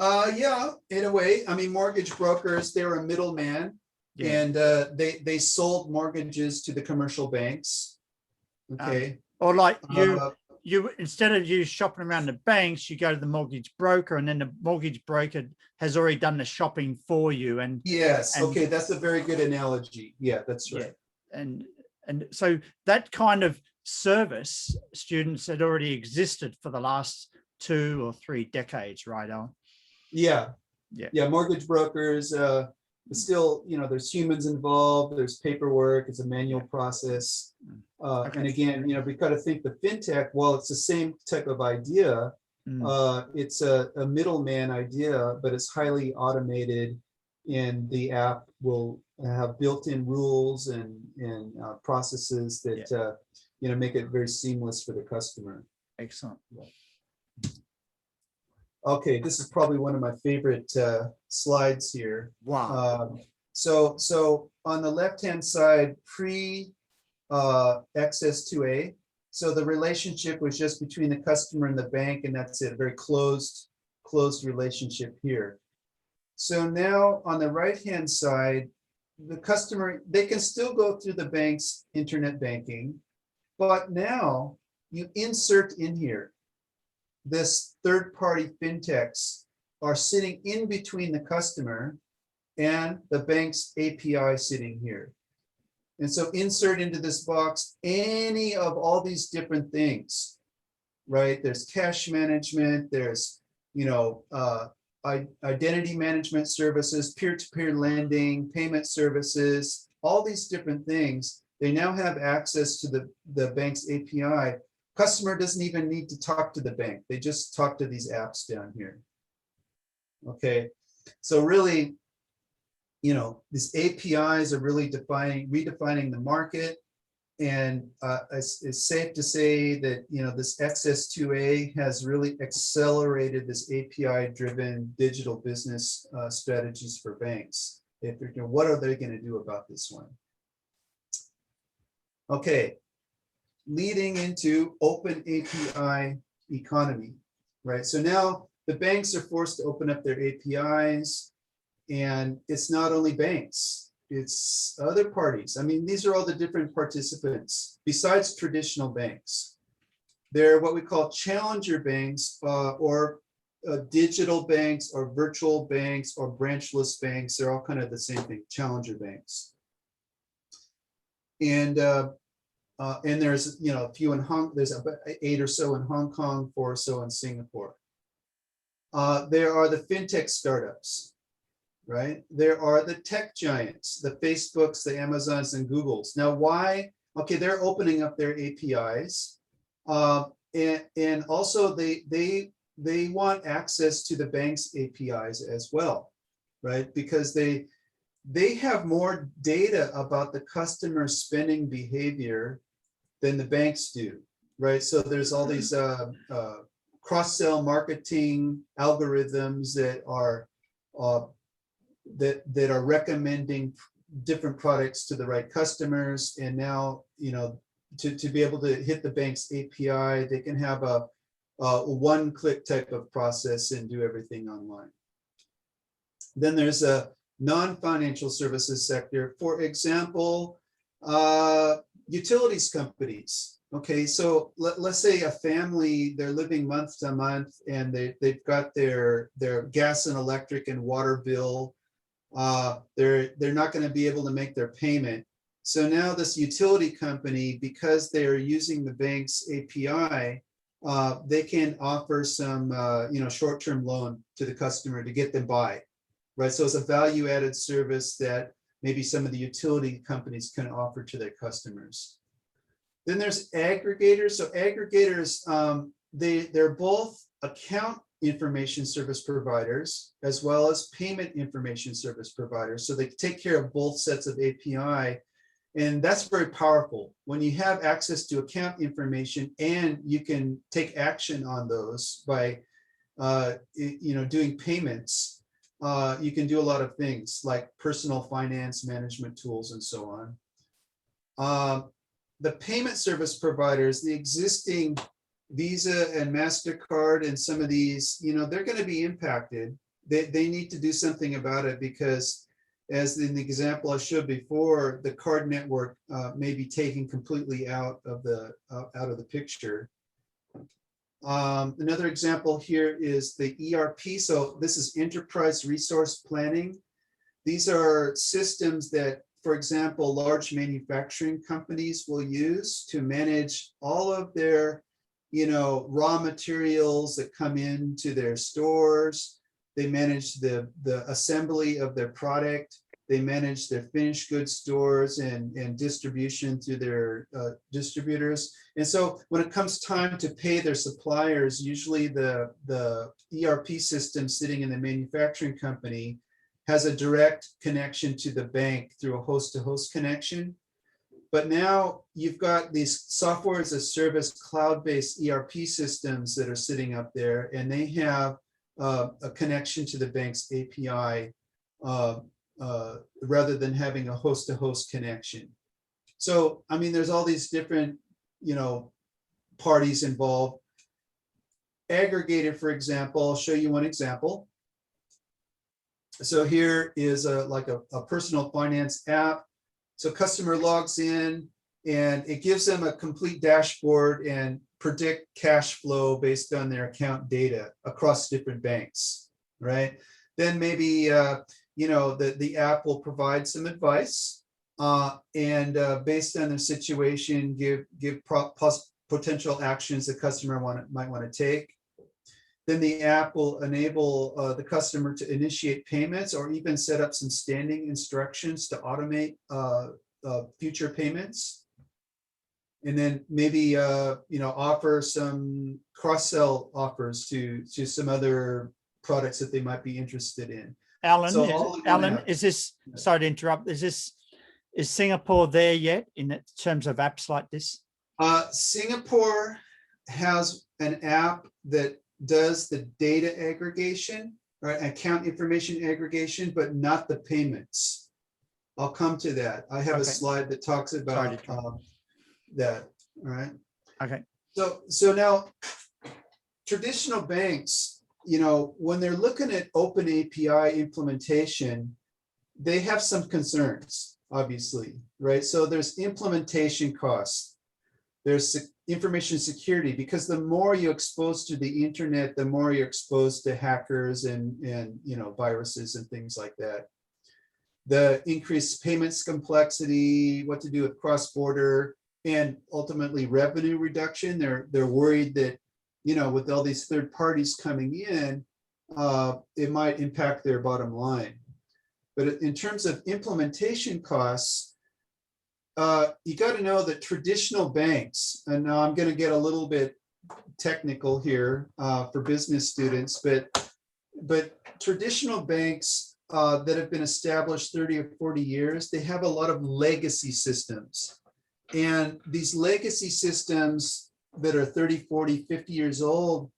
Yeah, in a way. Mortgage brokers, they're a middleman, and they sold mortgages to the commercial banks. Okay. Or like you instead of you shopping around the banks, you go to the mortgage broker, and then the mortgage broker has already done the shopping for you. And yes, okay, that's a very good analogy. Yeah, that's right. Yeah. And so that kind of service students had already existed for the last 2 or 3 decades, right, Alan? Yeah. Yeah. Yeah, mortgage brokers, still, there's humans involved, there's paperwork, it's a manual process. Okay. And again, we got to think the fintech, while it's the same type of idea, it's a middleman idea, but it's highly automated, and the app will have built-in rules and processes that make it very seamless for the customer. Excellent. Okay, this is probably one of my favorite slides here. Wow. So on the left-hand side, access 2A. So the relationship was just between the customer and the bank, and that's it, very closed relationship here. So now on the right-hand side, the customer, they can still go through the bank's internet banking, but now you insert in here, this third-party fintechs are sitting in between the customer and the bank's API sitting here. And so insert into this box any of all these different things, right? There's cash management, there's, identity management services, peer-to-peer lending, payment services, all these different things. They now have access to the bank's API. Customer doesn't even need to talk to the bank. They just talk to these apps down here. Okay, so really, these APIs are really redefining the market, and it's safe to say that this Access 2A has really accelerated this API-driven digital business strategies for banks. What are they going to do about this one? Okay. Leading into open API economy, right? So now the banks are forced to open up their APIs, and it's not only banks, it's other parties. I mean, these are all the different participants besides traditional banks. They're what we call challenger banks, or digital banks, or virtual banks, or branchless banks. They're all kind of the same thing, challenger banks. And there's a few in there's about 8 or so in Hong Kong, 4 or so in Singapore. There are the fintech startups, right? There are the tech giants, the Facebooks, the Amazons, and Googles. Now, why? Okay, they're opening up their APIs, and also they want access to the bank's APIs as well, right? Because they have more data about the customer spending behavior than the banks do, right? So there's all these cross-sell marketing algorithms that are recommending different products to the right customers. And now, to be able to hit the bank's API, they can have a one-click type of process and do everything online. Then there's a non-financial services sector. For example, utilities companies. Okay, so let's say a family, they're living month to month, and they've got their gas and electric and water bill. They're not going to be able to make their payment. So now this utility company, because they're using the bank's API, they can offer some short-term loan to the customer to get them by, right? So it's a value-added service that maybe some of the utility companies can offer to their customers. Then there's aggregators. So aggregators, they're both account information service providers as well as payment information service providers. So they take care of both sets of API, and that's very powerful. When you have access to account information and you can take action on those by doing payments, you can do a lot of things like personal finance management tools and so on. The payment service providers, the existing Visa and MasterCard and some of these, they're going to be impacted. They need to do something about it because, as in the example I showed before, the card network may be taken completely out of the picture. Another example here is the ERP. So this is enterprise resource planning. These are systems that for example, large manufacturing companies will use to manage all of their, raw materials that come into their stores. They manage the assembly of their product. They manage their finished goods stores and distribution through their distributors. And so when it comes time to pay their suppliers, usually the ERP system sitting in the manufacturing company has a direct connection to the bank through a host-to-host connection. But now you've got these software as a service cloud-based ERP systems that are sitting up there, and they have a connection to the bank's API rather than having a host-to-host connection. So, I mean, there's all these different, parties involved. Aggregator, for example, I'll show you one example. So here is like a personal finance app. So customer logs in and it gives them a complete dashboard and predict cash flow based on their account data across different banks, right? Then maybe, the app will provide some advice and based on their situation, give potential actions the customer might want to take. Then the app will enable the customer to initiate payments or even set up some standing instructions to automate future payments. And then maybe offer some cross-sell offers to some other products that they might be interested in. Alan, So is this, sorry to interrupt, is Singapore there yet in terms of apps like this? Singapore has an app that does the data aggregation, right? Account information aggregation, but not the payments. I'll come to that. I have a slide that talks about that. All right. Okay. So now traditional banks, when they're looking at open API implementation, they have some concerns, obviously, right? So there's implementation costs. There's information security, because the more you expose to the internet, the more you're exposed to hackers and viruses and things like that. The increased payments complexity, what to do with cross-border, and ultimately revenue reduction. They're worried that, with all these third parties coming in, it might impact their bottom line. But in terms of implementation costs, you got to know that traditional banks, and now I'm going to get a little bit technical here for business students, but traditional banks that have been established 30 or 40 years, they have a lot of legacy systems. And these legacy systems that are 30, 40, 50 years old,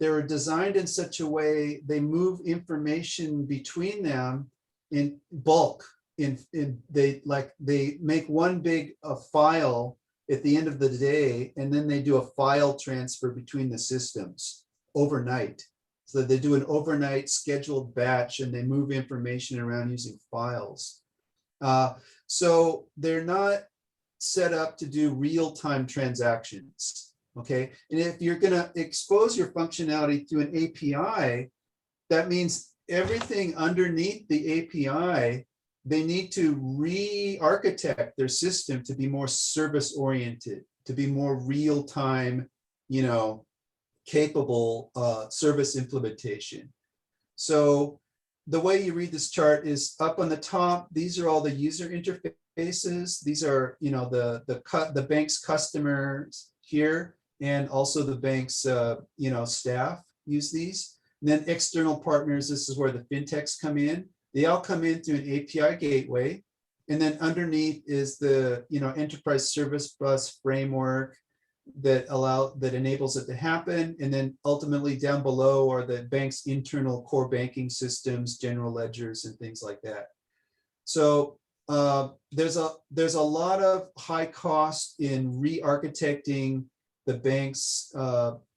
they're designed in such a way they move information between them in bulk. They make one big file at the end of the day, and then they do a file transfer between the systems overnight. So they do an overnight scheduled batch and they move information around using files. So they're not set up to do real-time transactions. Okay, and if you're going to expose your functionality to an API, that means everything underneath the API, they need to re-architect their system to be more service-oriented, to be more real-time, capable service implementation. So the way you read this chart is up on the top. These are all the user interfaces. These are, the bank's customers here, and also the bank's, staff use these. And then external partners. This is where the fintechs come in. They all come in through an API gateway, and then underneath is the enterprise service bus framework that enables it to happen, and then ultimately down below are the bank's internal core banking systems, general ledgers, and things like that. So there's a lot of high cost in re-architecting the bank's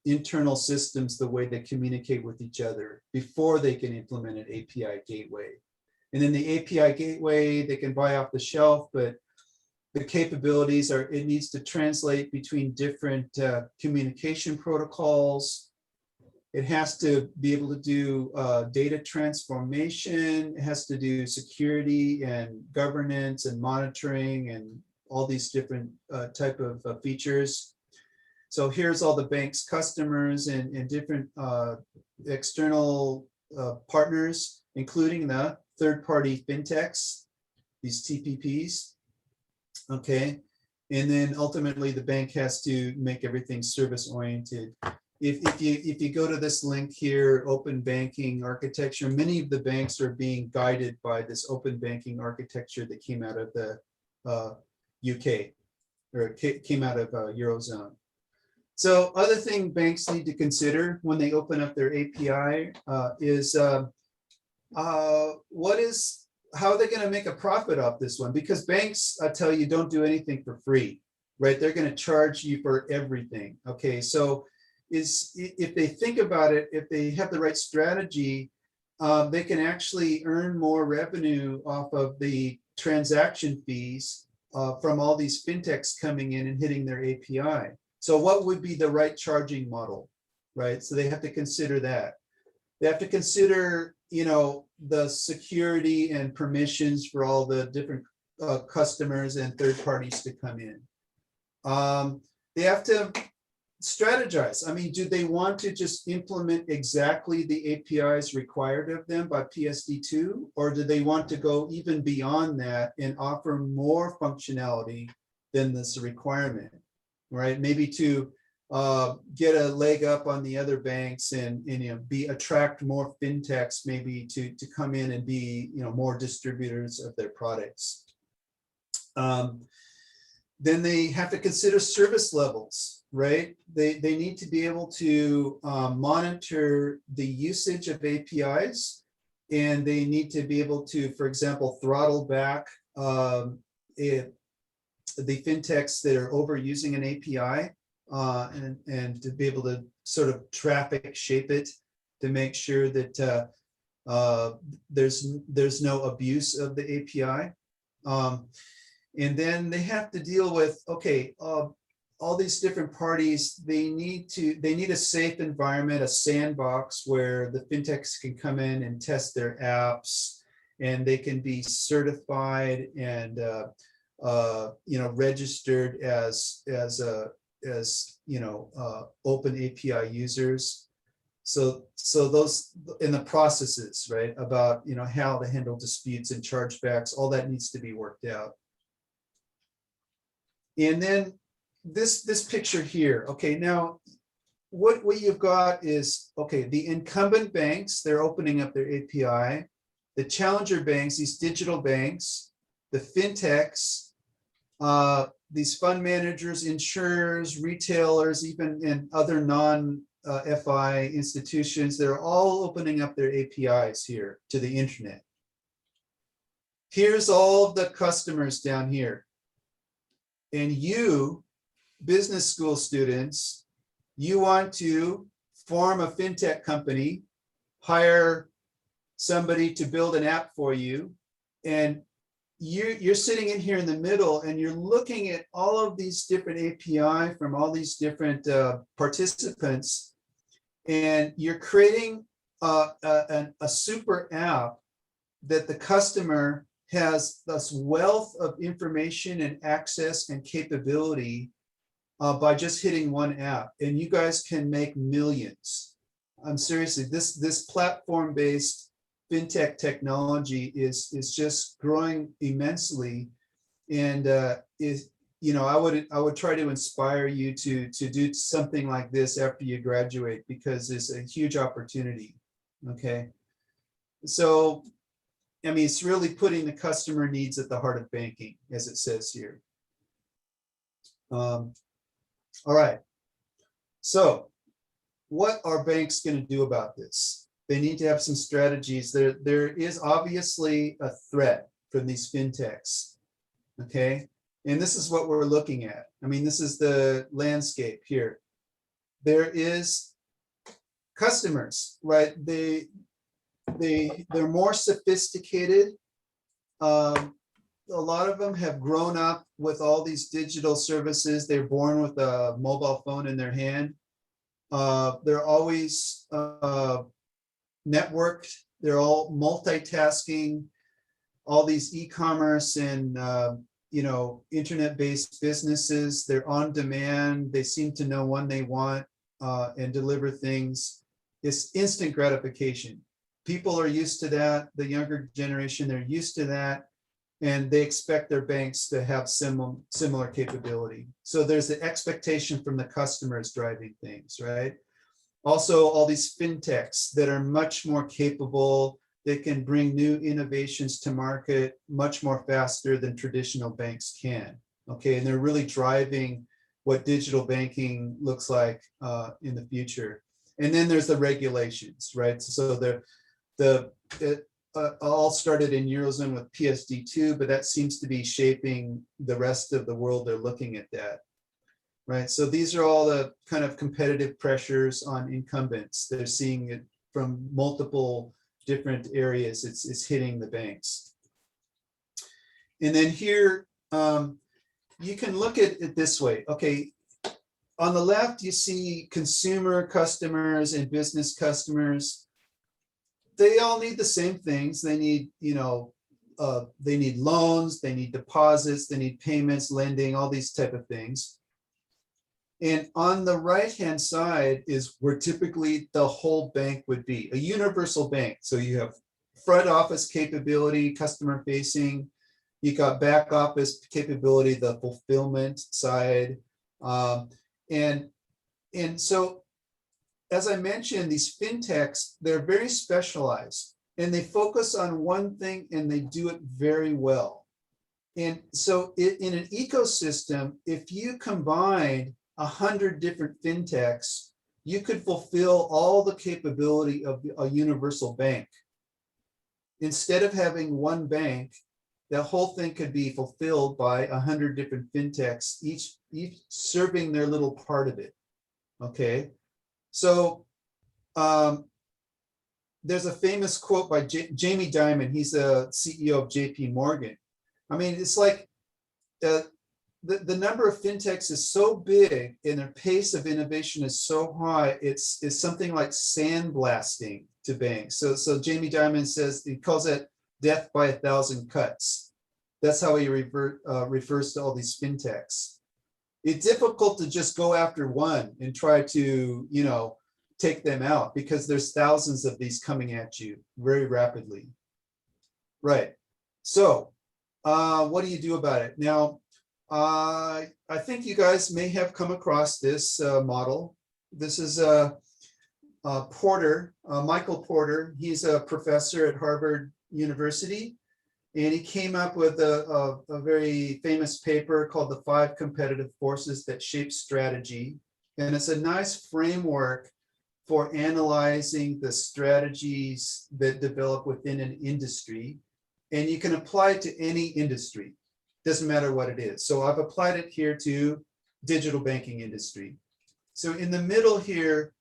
internal systems the way they communicate with each other before they can implement an API gateway. And then the API gateway, they can buy off the shelf, but the capabilities are, it needs to translate between different communication protocols. It has to be able to do data transformation. It has to do security and governance and monitoring and all these different type of features. So here's all the bank's customers and different external partners, including the third-party fintechs, these TPPs. Okay, and then ultimately the bank has to make everything service-oriented. If you go to this link here, open banking architecture, many of the banks are being guided by this open banking architecture that came out of the UK, or came out of Eurozone. So other thing banks need to consider when they open up their API is how are they going to make a profit off this one? Because banks, I tell you, don't do anything for free, right? They're going to charge you for everything. Okay, so if they think about it, if they have the right strategy, they can actually earn more revenue off of the transaction fees from all these fintechs coming in and hitting their API. So what would be the right charging model, right? So they have to consider that. They have to consider, you know, the security and permissions for all the different customers and third parties to come in. They have to strategize. I mean, do they want to just implement exactly the APIs required of them by PSD2, or do they want to go even beyond that and offer more functionality than this requirement, right? Maybe to get a leg up on the other banks and you know, attract more fintechs maybe to come in and be, you know, more distributors of their products. Then they have to consider service levels, right? They need to be able to monitor the usage of APIs, and they need to be able to, for example, throttle back the fintechs that are overusing an API and to be able to sort of traffic shape it to make sure that there's no abuse of the API. And then they have to deal with, okay, all these different parties, they need a safe environment, a sandbox where the fintechs can come in and test their apps, and they can be certified and you know, registered as you know, open API users. So those in the processes, right, about, you know, how to handle disputes and chargebacks, all that needs to be worked out. And then this picture here, okay, now what you've got is, okay, the incumbent banks, they're opening up their API, the challenger banks, these digital banks, the fintechs, these fund managers, insurers, retailers, even and other non-FI institutions, they're all opening up their APIs here to the internet. Here's all of the customers down here. And you, business school students, you want to form a fintech company, hire somebody to build an app for you, and you're sitting in here in the middle and you're looking at all of these different API from all these different participants, and you're creating a super app that the customer has this wealth of information and access and capability by just hitting one app, and you guys can make millions. I'm seriously, this platform-based fintech technology is just growing immensely, and is, you know, I would try to inspire you to do something like this after you graduate, because it's a huge opportunity. Okay, so I mean, it's really putting the customer needs at the heart of banking, as it says here. All right, so what are banks going to do about this? They need to have some strategies. There is obviously a threat from these fintechs, okay? And this is what we're looking at. I mean, this is the landscape here. There is customers, right? They're more sophisticated. A lot of them have grown up with all these digital services. They're born with a mobile phone in their hand. They're always networked. They're all multitasking. All these e-commerce and internet-based businesses, they're on demand. They seem to know when they want and deliver things. It's instant gratification. People are used to that. The younger generation, they're used to that, and they expect their banks to have similar capability. So there's the expectation from the customers driving things, right? Also, all these fintechs that are much more capable. They can bring new innovations to market much more faster than traditional banks can. Okay, and they're really driving what digital banking looks like in the future. And then there's the regulations, right? So it all started in Eurozone with PSD2, but that seems to be shaping the rest of the world. They're looking at that, right? So these are all the kind of competitive pressures on incumbents. They're seeing it from multiple different areas. It's hitting the banks. And then here, you can look at it this way. Okay, on the left, you see consumer customers and business customers. They all need the same things. They need, they need loans, they need deposits, they need payments, lending, all these type of things. And on the right-hand side is where typically the whole bank would be, a universal bank. So you have front office capability, customer facing, you got back office capability, the fulfillment side. And so, as I mentioned, these fintechs, they're very specialized and they focus on one thing and they do it very well. And so in an ecosystem, if you combine 100 different fintechs, you could fulfill all the capability of a universal bank. Instead of having one bank, the whole thing could be fulfilled by 100 different fintechs, each serving their little part of it. Okay, so there's a famous quote by Jamie Dimon. He's a CEO of JP Morgan. I mean, it's like the number of fintechs is so big and their pace of innovation is so high, it's something like sandblasting to banks. So Jamie Dimon says, he calls it death by 1,000 cuts. That's how he refers to all these fintechs. It's difficult to just go after one and try to, take them out because there's thousands of these coming at you very rapidly. Right. So what do you do about it? Now, I think you guys may have come across this model. This is Porter, Michael Porter. He's a professor at Harvard University, and he came up with a very famous paper called The 5 Competitive Forces That Shape Strategy. And it's a nice framework for analyzing the strategies that develop within an industry. And you can apply it to any industry. Doesn't matter what it is. So I've applied it here to digital banking industry. So in the middle here,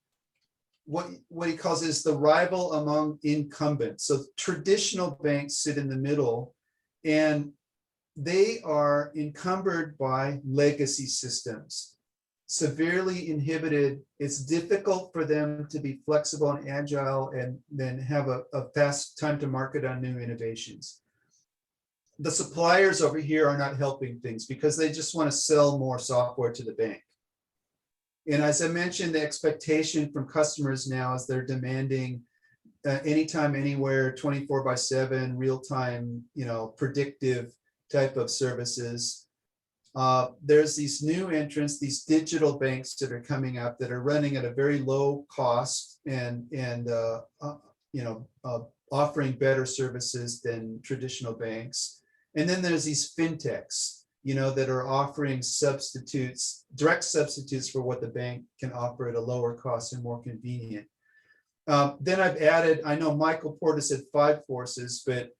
what he calls is the rival among incumbents. So traditional banks sit in the middle and they are encumbered by legacy systems, severely inhibited. It's difficult for them to be flexible and agile and then have a fast time to market on new innovations. The suppliers over here are not helping things because they just want to sell more software to the bank. And as I mentioned, the expectation from customers now is they're demanding anytime, anywhere, 24/7, real-time, predictive type of services. There's these new entrants, these digital banks that are coming up that are running at a very low cost and offering better services than traditional banks. And then there's these fintechs, that are offering direct substitutes for what the bank can offer at a lower cost and more convenient. Then I've added, I know Michael Porter said 5 forces, but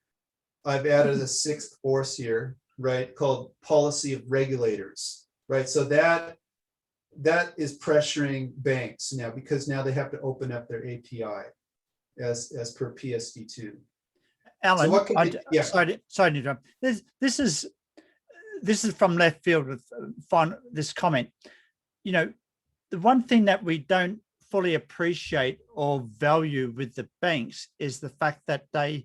I've added a 6th force here, right, called policy of regulators, right? So that is pressuring banks now because now they have to open up their API as per PSD2. Alan, So sorry to interrupt. This is from left field with this comment. The one thing that we don't fully appreciate or value with the banks is the fact that they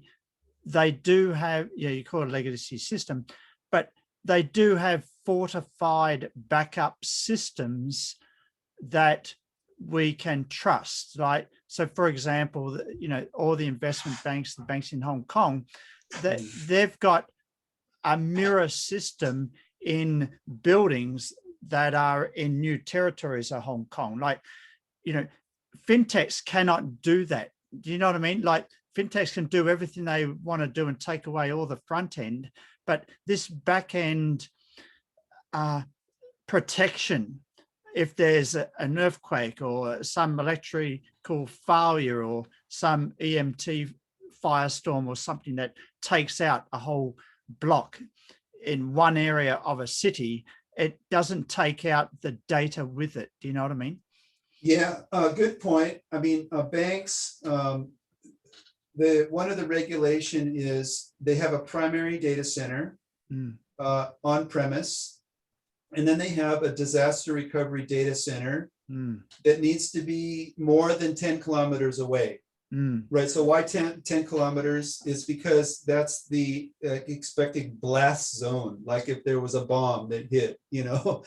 do have, you call it a legacy system, but they do have fortified backup systems that we can trust, right? So for example, all the investment banks, the banks in Hong Kong, they've got a mirror system in buildings that are in new territories of Hong Kong. Like, fintechs cannot do that. Do you know what I mean? Like, fintechs can do everything they want to do and take away all the front end, but this back end protection, if there's an earthquake or some electrical failure or some EMT firestorm or something that takes out a whole block in one area of a city, it doesn't take out the data with it. Do you know what I mean? Yeah, good point. I mean, banks, one of the regulation is they have a primary data center on premise, and then they have a disaster recovery data center that needs to be more than 10 kilometers away. Right. So why 10 kilometers is because that's the expected blast zone. Like if there was a bomb that hit, Correct.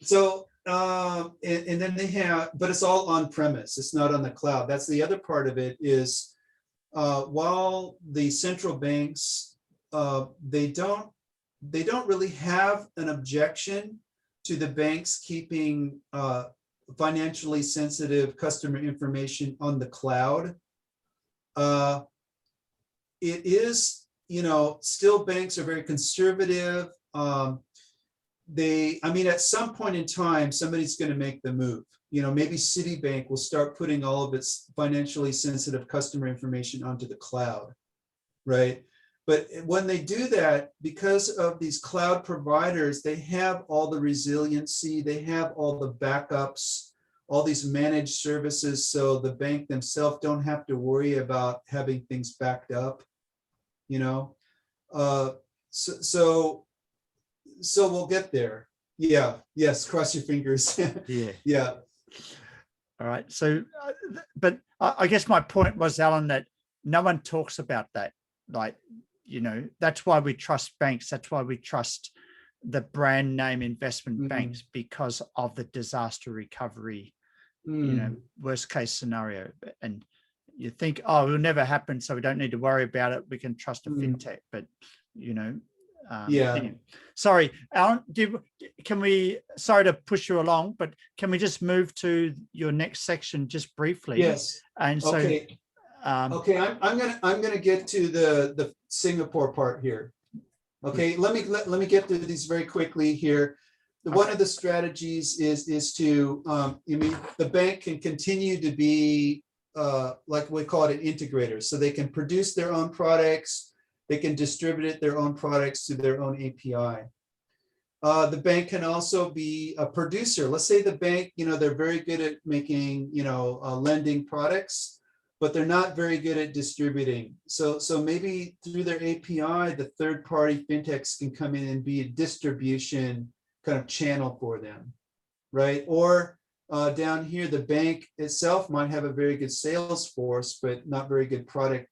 So and then they have, but it's all on premise. It's not on the cloud. That's the other part of it is while the central banks, they don't really have an objection to the banks keeping financially sensitive customer information on the cloud. It is, still banks are very conservative. I mean, at some point in time, somebody's going to make the move. Maybe Citibank will start putting all of its financially sensitive customer information onto the cloud, right? But when they do that, because of these cloud providers, they have all the resiliency, they have all the backups, all these managed services, so the bank themselves don't have to worry about having things backed up, So we'll get there. Yeah. Yes. Cross your fingers. Yeah. Yeah. All right. So, but I guess my point was, Alan, that no one talks about that. Like, that's why we trust banks. That's why we trust the brand name investment banks, because of the disaster recovery, worst case scenario. And you think, oh, it will never happen, so we don't need to worry about it. We can trust a fintech, but yeah. Anyway. Sorry, Alan, sorry to push you along, but can we just move to your next section just briefly? Yes. And so, okay. Okay, I'm gonna get to the Singapore part here. Okay, let me get through these very quickly here. One of the strategies is to the bank can continue to be like we call it an integrator, so they can produce their own products, they can distribute their own products to their own API. The bank can also be a producer. Let's say the bank, they're very good at making lending products, but they're not very good at distributing. So maybe through their API, the third-party fintechs can come in and be a distribution kind of channel for them, right? Or down here, the bank itself might have a very good sales force, but not very good product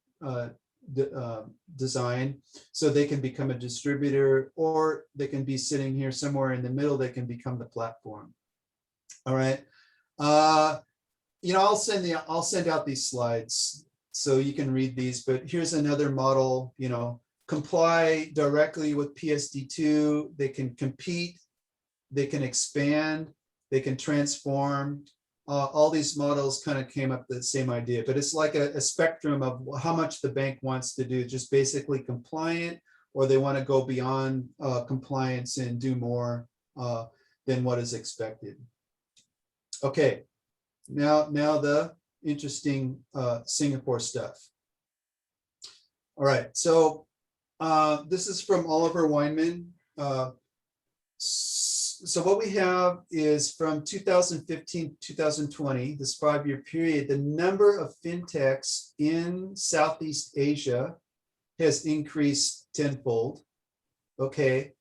design. So they can become a distributor, or they can be sitting here somewhere in the middle. They can become the platform. All right. I'll send out these slides so you can read these, but here's another model, comply directly with PSD2. They can compete, they can expand, they can transform. All these models kind of came up with the same idea, but it's like a spectrum of how much the bank wants to do, just basically compliant, or they want to go beyond compliance and do more than what is expected. Okay. Now the interesting Singapore stuff. All right, so this is from Oliver Weinman. So what we have is from 2015 to 2020, this 5-year period, the number of fintechs in Southeast Asia has increased tenfold. Okay.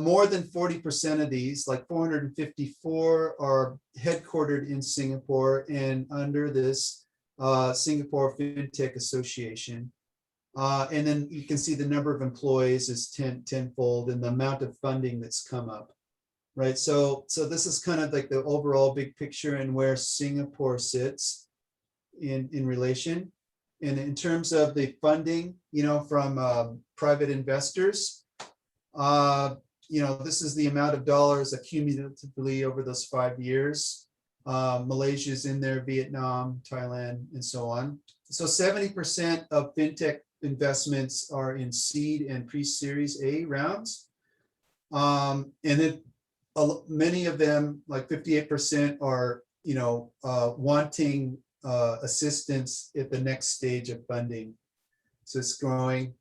more than 40% of these, like 454, are headquartered in Singapore and under this Singapore Fintech Association. And then you can see the number of employees is tenfold, and the amount of funding that's come up, right? So this is kind of like the overall big picture and where Singapore sits in relation. And in terms of the funding, from private investors, this is the amount of dollars accumulatively over those 5 years. Malaysia's in there, Vietnam, Thailand, and so on. So 70% of fintech investments are in seed and pre-series A rounds. And then many of them, like 58%, are, wanting assistance at the next stage of funding. So it's growing.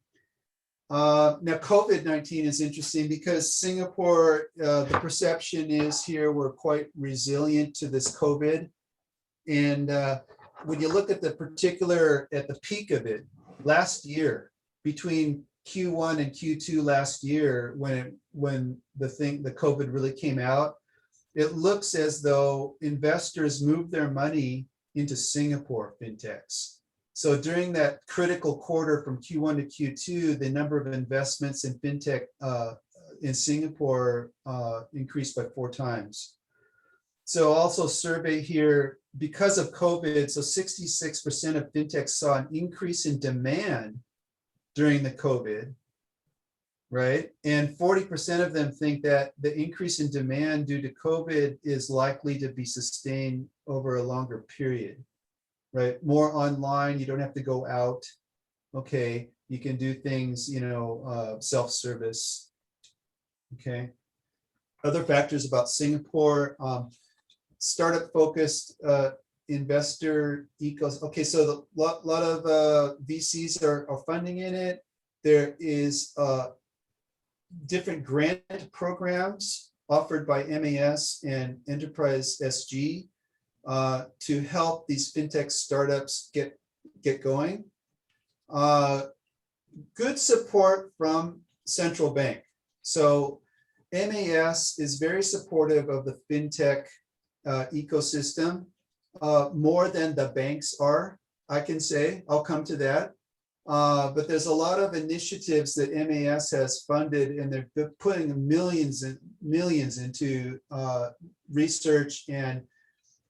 Now, COVID-19 is interesting because Singapore, the perception is here we're quite resilient to this COVID. And when you look at at the peak of it, last year, between Q1 and Q2 last year, when the COVID really came out, it looks as though investors moved their money into Singapore fintechs. So during that critical quarter from Q1 to Q2, the number of investments in fintech in Singapore increased by 4 times. So also survey here, because of COVID, so 66% of fintechs saw an increase in demand during the COVID, right? And 40% of them think that the increase in demand due to COVID is likely to be sustained over a longer period, right? More online, you don't have to go out. Okay, you can do things, self-service. Okay. Other factors about Singapore, startup focused investor ecosystem. Okay, so a lot of VCs are funding in it. There is different grant programs offered by MAS and Enterprise SG to help these fintech startups get going. Good support from central bank. So MAS is very supportive of the fintech ecosystem, more than the banks are, I can say. I'll come to that. But there's a lot of initiatives that MAS has funded, and they're putting millions and millions into research and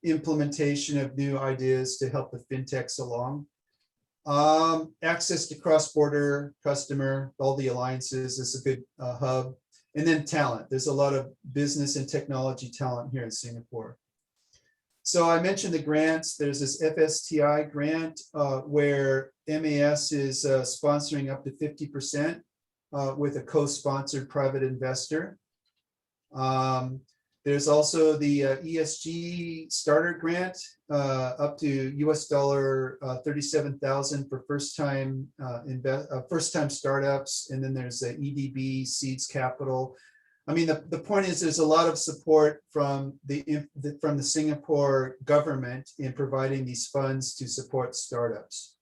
implementation of new ideas to help the fintechs along. Access to cross-border customer, all the alliances is a good hub. And then talent. There's a lot of business and technology talent here in Singapore. So I mentioned the grants. There's this FSTI grant where MAS is sponsoring up to 50% with a co-sponsored private investor. There's also the ESG starter grant up to US $37,000 for first-time startups, and then there's the EDB seeds capital. I mean, the point is there's a lot of support from the Singapore government in providing these funds to support startups.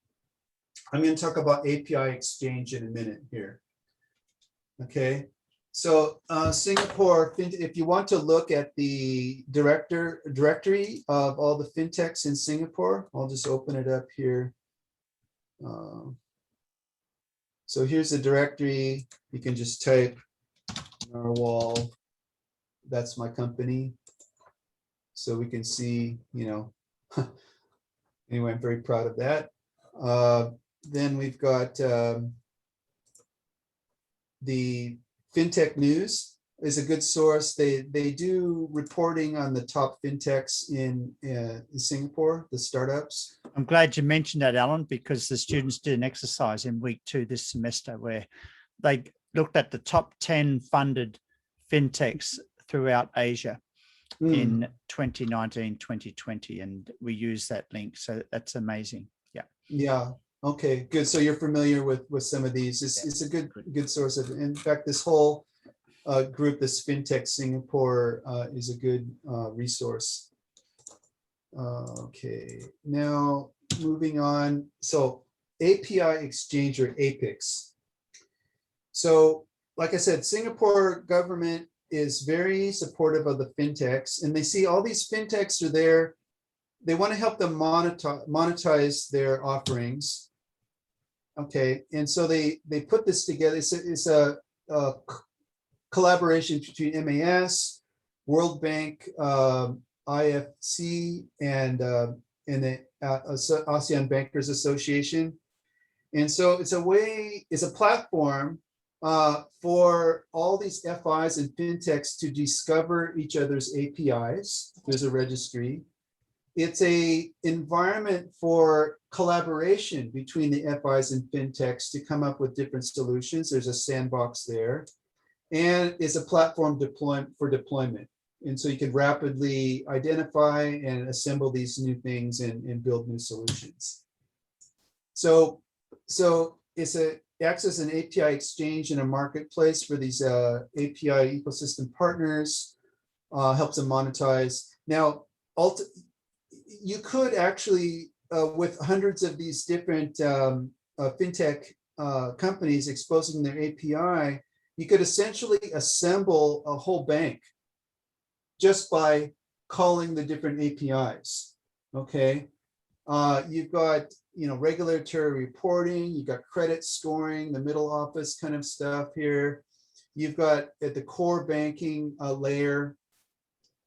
I'm going to talk about API exchange in a minute here. Okay. So Singapore, if you want to look at the directory of all the fintechs in Singapore, I'll just open it up here. So here's the directory. You can just type Narwhal. That's my company. So we can see, anyway, I'm very proud of that. Then we've got the Fintech News is a good source. They do reporting on the top fintechs in Singapore, the startups. I'm glad you mentioned that, Alan, because the students did an exercise in week 2 this semester where they looked at the top 10 funded fintechs throughout Asia in 2019, 2020, and we use that link. So that's amazing. Yeah. Yeah. Okay, good. So you're familiar with some of these. It's a good source of, in fact, this whole group, this FinTech Singapore is a good resource. Okay, now moving on. So API Exchange, or APIX. So like I said, Singapore government is very supportive of the fintechs, and they see all these fintechs are there. They want to help them monetize their offerings. Okay, and so they put this together. It's a collaboration between MAS, World Bank, IFC, and the ASEAN Bankers Association. And so it's a platform for all these FIs and fintechs to discover each other's APIs. There's a registry. It's a environment for collaboration between the FIs and fintechs to come up with different solutions. There's a sandbox there, and it's a platform for deployment. And so you can rapidly identify and assemble these new things and build new solutions. So it's acts as an API exchange and a marketplace for these API ecosystem partners, helps them monetize. Now, you could actually, with hundreds of these different fintech companies exposing their API, you could essentially assemble a whole bank just by calling the different APIs. Okay, you've got regulatory reporting, you've got credit scoring, the middle office kind of stuff here. You've got at the core banking layer,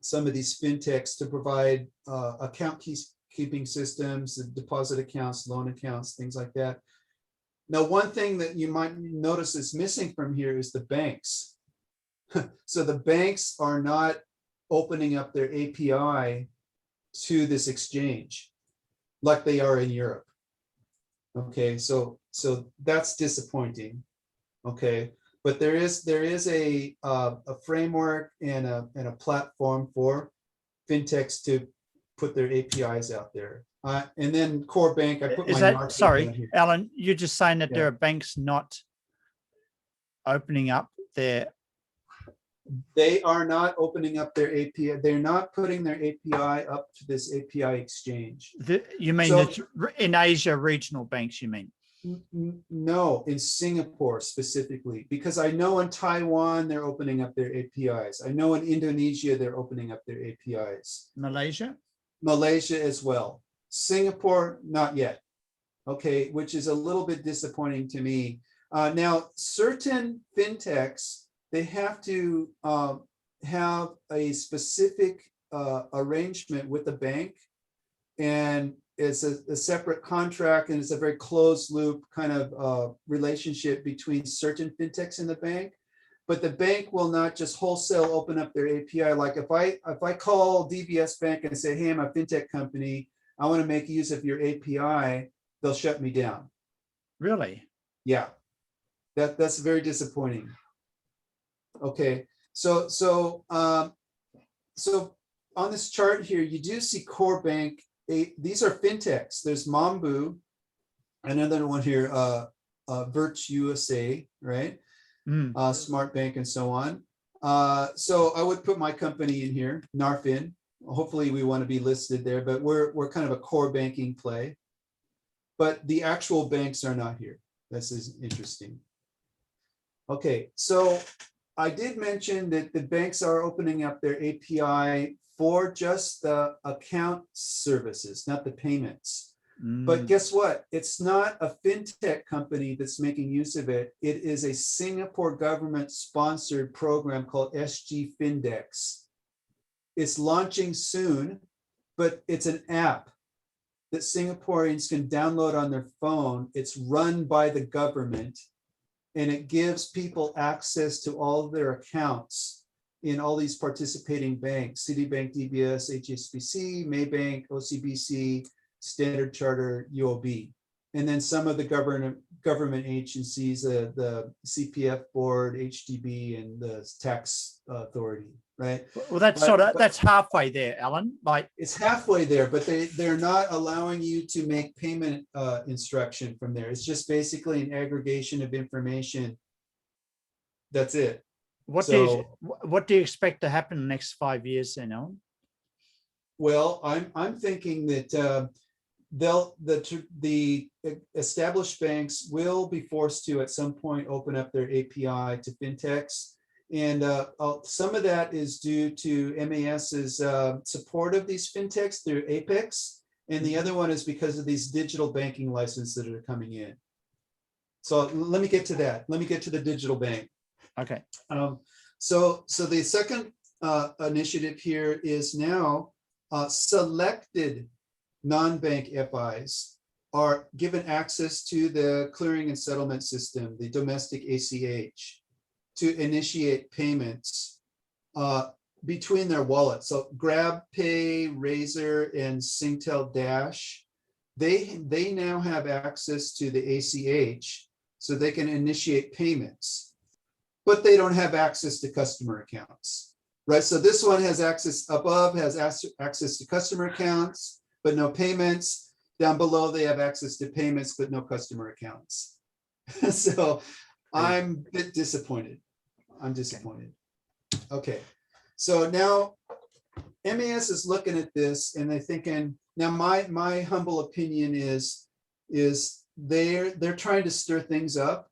some of these fintechs to provide account keeping systems, deposit accounts, loan accounts, things like that. Now, one thing that you might notice is missing from here is the banks. So the banks are not opening up their API to this exchange like they are in Europe. Okay, so that's disappointing. Okay, but there is a framework and a platform for fintechs to put their APIs out there. And then core bank, I put Is my that, market sorry, down here. Alan, you're just saying that Yeah. there are banks not opening up their, They are not opening up their API. They're not putting their API up to this API exchange. you mean So- it's in Asia, regional banks, you mean? No, in Singapore specifically, because I know in Taiwan, they're opening up their APIs. I know in Indonesia, they're opening up their APIs. Malaysia? Malaysia as well. Singapore, not yet. Okay, which is a little bit disappointing to me. Now, certain fintechs, they have to have a specific arrangement with the bank, and it's a separate contract, and it's a very closed loop kind of relationship between certain fintechs and the bank. But the bank will not just wholesale open up their API. Like if I call DBS Bank and say, hey, I'm a fintech company, I want to make use of your API, they'll shut me down. Really? Yeah, that's very disappointing. Okay, so on this chart here, you do see core bank. These are fintechs. There's Mambu, another one here, Virch USA, right? Smart Bank and so on. So I would put my company in here, Narfin. Hopefully we want to be listed there, but we're kind of a core banking play. But the actual banks are not here. This is interesting. Okay, so I did mention that the banks are opening up their API for just the account services, not the payments. But guess what? It's not a fintech company that's making use of it. It is a Singapore government sponsored program called SG Findex. It's launching soon, but it's an app that Singaporeans can download on their phone. It's run by the government, and it gives people access to all of their accounts in all these participating banks: Citibank, DBS, HSBC, Maybank, OCBC, Standard Chartered, UOB, and then some of the government agencies, the CPF board, HDB, and the tax authority, right? Well, that's halfway there, Alan. Like it's halfway there, but they're not allowing you to make payment instruction from there. It's just basically an aggregation of information. That's it. what do you expect to happen in the next 5 years then, Alan? Well, I'm thinking that the established banks will be forced to at some point open up their API to fintechs. And some of that is due to MAS's support of these fintechs through Apex. And the other one is because of these digital banking licenses that are coming in. So let me get to that. Let me get to the digital bank. Okay. So the second initiative here is now selected non-bank FIs are given access to the clearing and settlement system, the domestic ACH, to initiate payments between their wallets. So GrabPay, Razor, and Singtel Dash, they now have access to the ACH so they can initiate payments, but they don't have access to customer accounts, right? So this one has access above, has access to customer accounts, but no payments. Down below, they have access to payments, but no customer accounts. So I'm a bit disappointed. I'm disappointed. Okay, so now MAS is looking at this and they're thinking, now my humble opinion is they're trying to stir things up.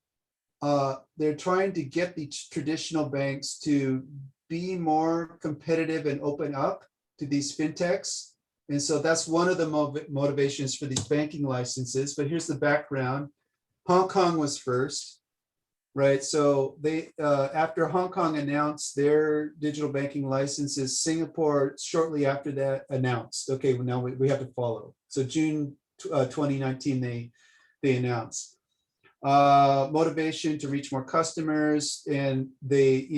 They're trying to get the traditional banks to be more competitive and open up to these fintechs. And so that's one of the motivations for these banking licenses. But here's the background. Hong Kong was first, right? So they after Hong Kong announced their digital banking licenses, Singapore shortly after that announced, okay, well, now we have to follow. So June 2019, they announced motivation to reach more customers, and they,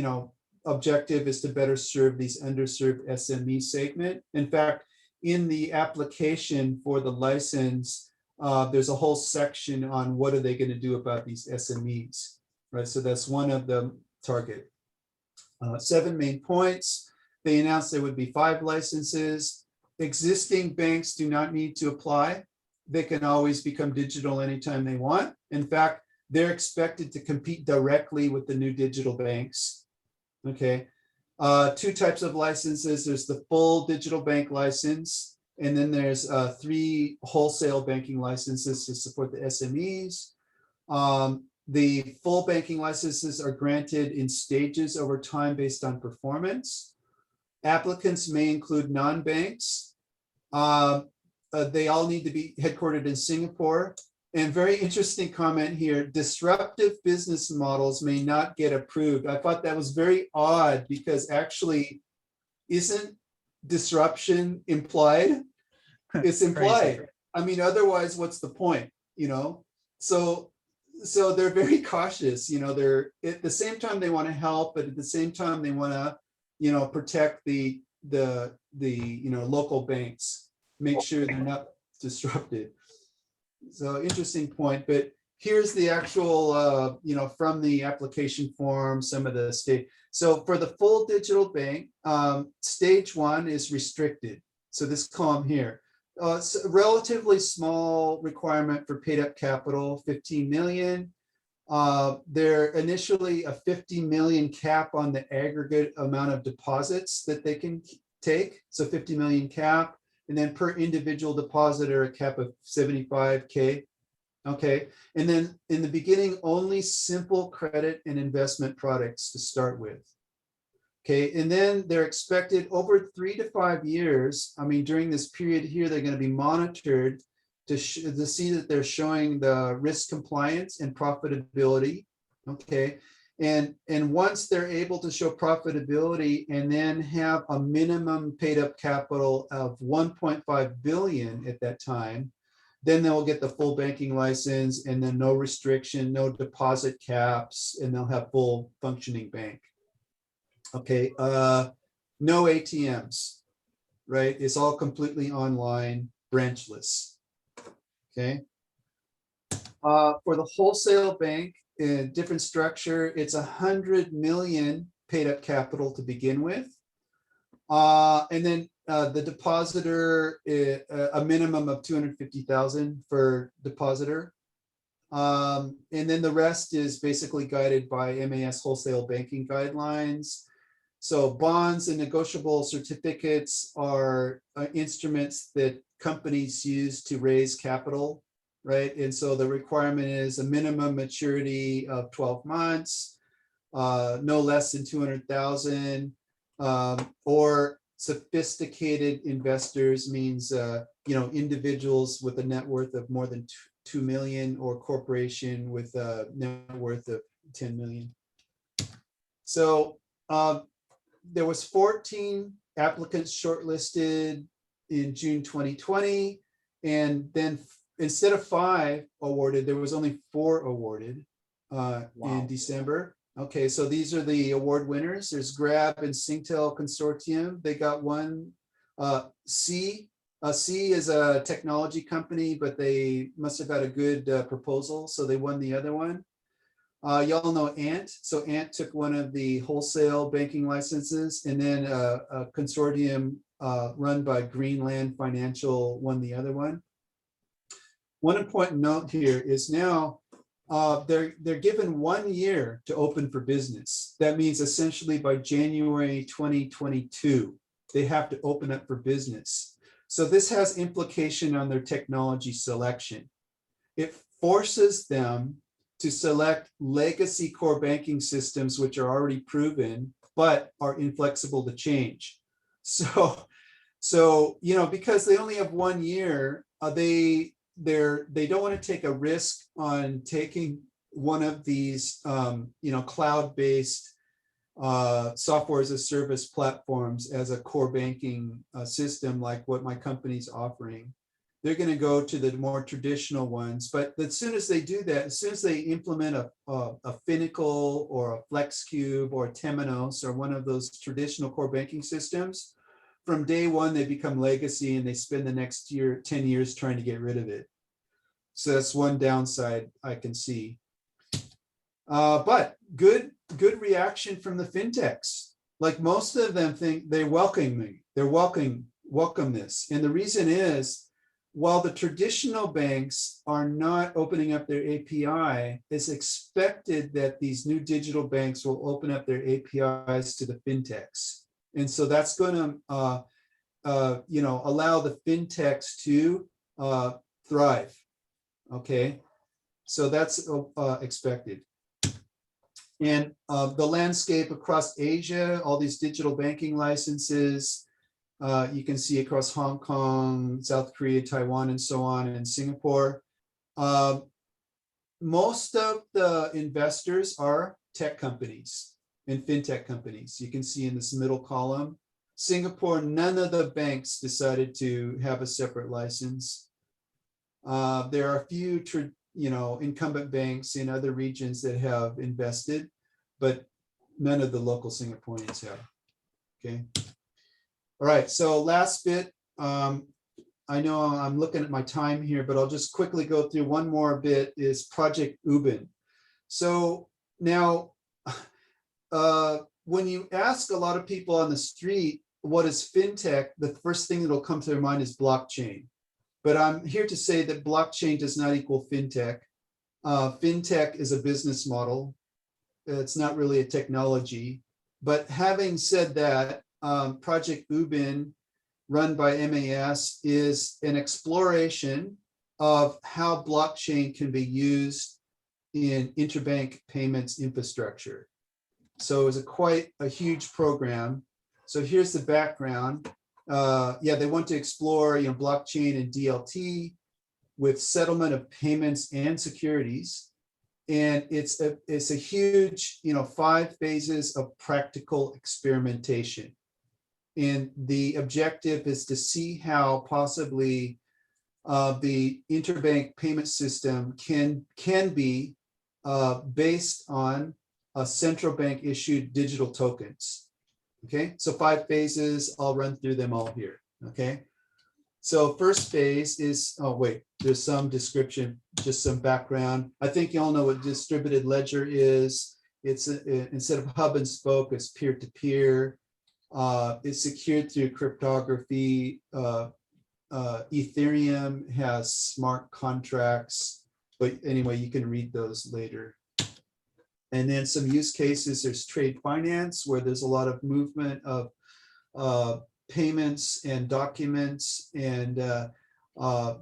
objective is to better serve these underserved SME segment. In fact, in the application for the license, there's a whole section on what are they going to do about these SMEs, right? So that's one of the target. 7 main points. They announced there would be 5 licenses. Existing banks do not need to apply. They can always become digital anytime they want. In fact, they're expected to compete directly with the new digital banks. Okay. 2 types of licenses. There's the full digital bank license, and then there's 3 wholesale banking licenses to support the SMEs. The full banking licenses are granted in stages over time based on performance. Applicants may include non-banks. They all need to be headquartered in Singapore. And very interesting comment here, disruptive business models may not get approved. I thought that was very odd because actually isn't disruption implied? It's implied. I mean, otherwise, what's the point, So they're very cautious, they're at the same time they want to help, but at the same time they want to, protect the local banks, make sure they're not disrupted. So interesting point, but here's the actual, from the application form, some of the state. So for the full digital bank, stage 1 is restricted. So this column here, it's a relatively small requirement for paid up capital, 15 million. They're initially a 50 million cap on the aggregate amount of deposits that they can take. So 50 million cap. And then per individual depositor, a cap of 75K. Okay. And then in the beginning, only simple credit and investment products to start with. Okay. And then they're expected over 3 to 5 years. I mean, during this period here, they're going to be monitored to see that they're showing the risk compliance and profitability. Okay. And once they're able to show profitability and then have a minimum paid up capital of 1.5 billion at that time, then they'll get the full banking license, and then no restriction, no deposit caps, and they'll have full functioning bank. Okay, no ATMs, right? It's all completely online, branchless. Okay. For the wholesale bank, a different structure, it's 100 million paid up capital to begin with. And then the depositor, a minimum of 250,000 for depositor. And then the rest is basically guided by MAS wholesale banking guidelines. So bonds and negotiable certificates are instruments that companies use to raise capital, right? And so the requirement is a minimum maturity of 12 months, no less than 200,000, or sophisticated investors means, individuals with a net worth of more than 2 million, or corporation with a net worth of 10 million. So there was 14 applicants shortlisted in June 2020, and then instead of 5 awarded, there was only 4 awarded in December. Okay, so these are the award winners. There's Grab and Singtel Consortium. They got one. C is a technology company, but they must have had a good proposal, so they won the other one. Y'all know Ant. So Ant took one of the wholesale banking licenses, and then a consortium run by Greenland Financial won the other one. One important note here is now they're given 1 year to open for business. That means essentially by January 2022, they have to open up for business. So this has implication on their technology selection. It forces them to select legacy core banking systems, which are already proven, but are inflexible to change. So because they only have 1 year, they don't want to take a risk on taking one of these, cloud-based software as a service platforms as a core banking system, like what my company's offering. They're going to go to the more traditional ones. But as soon as they do that, as soon as they implement a Finacle or a FlexCube or a Temenos or one of those traditional core banking systems, from day one, they become legacy and they spend the next 10 years trying to get rid of it. So that's one downside I can see. But good reaction from the fintechs. Like most of them think they welcome me. They're welcome this. And the reason is, while the traditional banks are not opening up their API, it's expected that these new digital banks will open up their APIs to the fintechs. And so that's going to, allow the fintechs to thrive. Okay, so that's expected. And the landscape across Asia, all these digital banking licenses, you can see across Hong Kong, South Korea, Taiwan, and so on, and Singapore. Most of the investors are tech companies and fintech companies. You can see in this middle column. Singapore, none of the banks decided to have a separate license. There are a few incumbent banks in other regions that have invested, but none of the local Singaporeans have. Okay. All right, so last bit. I know I'm looking at my time here, but I'll just quickly go through one more bit, is Project Ubin. So now, when you ask a lot of people on the street, what is fintech, the first thing that'll come to their mind is blockchain. But I'm here to say that blockchain does not equal fintech. Fintech is a business model. It's not really a technology. But having said that, Project Ubin, run by MAS, is an exploration of how blockchain can be used in interbank payments infrastructure. So it was quite a huge program. So here's the background. They want to explore blockchain and DLT with settlement of payments and securities. And it's a huge 5 phases of practical experimentation. And the objective is to see how possibly the interbank payment system can be based on a central bank issued digital tokens. Okay, so 5 phases. I'll run through them all here. Okay, so first phase is, there's some description, just some background. I think you all know what distributed ledger is. It's instead of hub and spoke, it's peer-to-peer. It's secured through cryptography. Ethereum has smart contracts, but anyway, you can read those later. And then some use cases, there's trade finance, where there's a lot of movement of payments and documents, and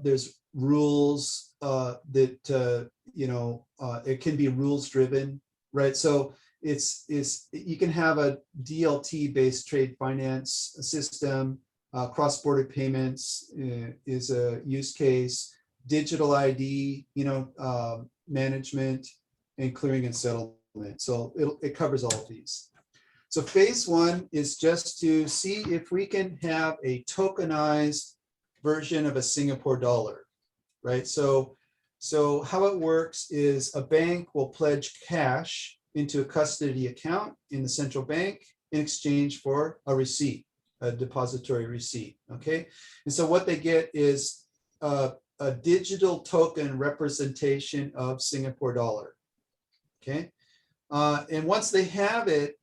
There's rules that, it can be rules driven, right? So it's you can have a DLT based trade finance system. Cross-border payments is a use case. Digital ID, management and clearing and settlement. So it covers all of these. So phase one is just to see if we can have a tokenized version of a Singapore dollar, right? So how it works is a bank will pledge cash into a custody account in the central bank in exchange for a receipt, a depository receipt, okay? And so what they get is a digital token representation of Singapore dollar, okay? And once they have it,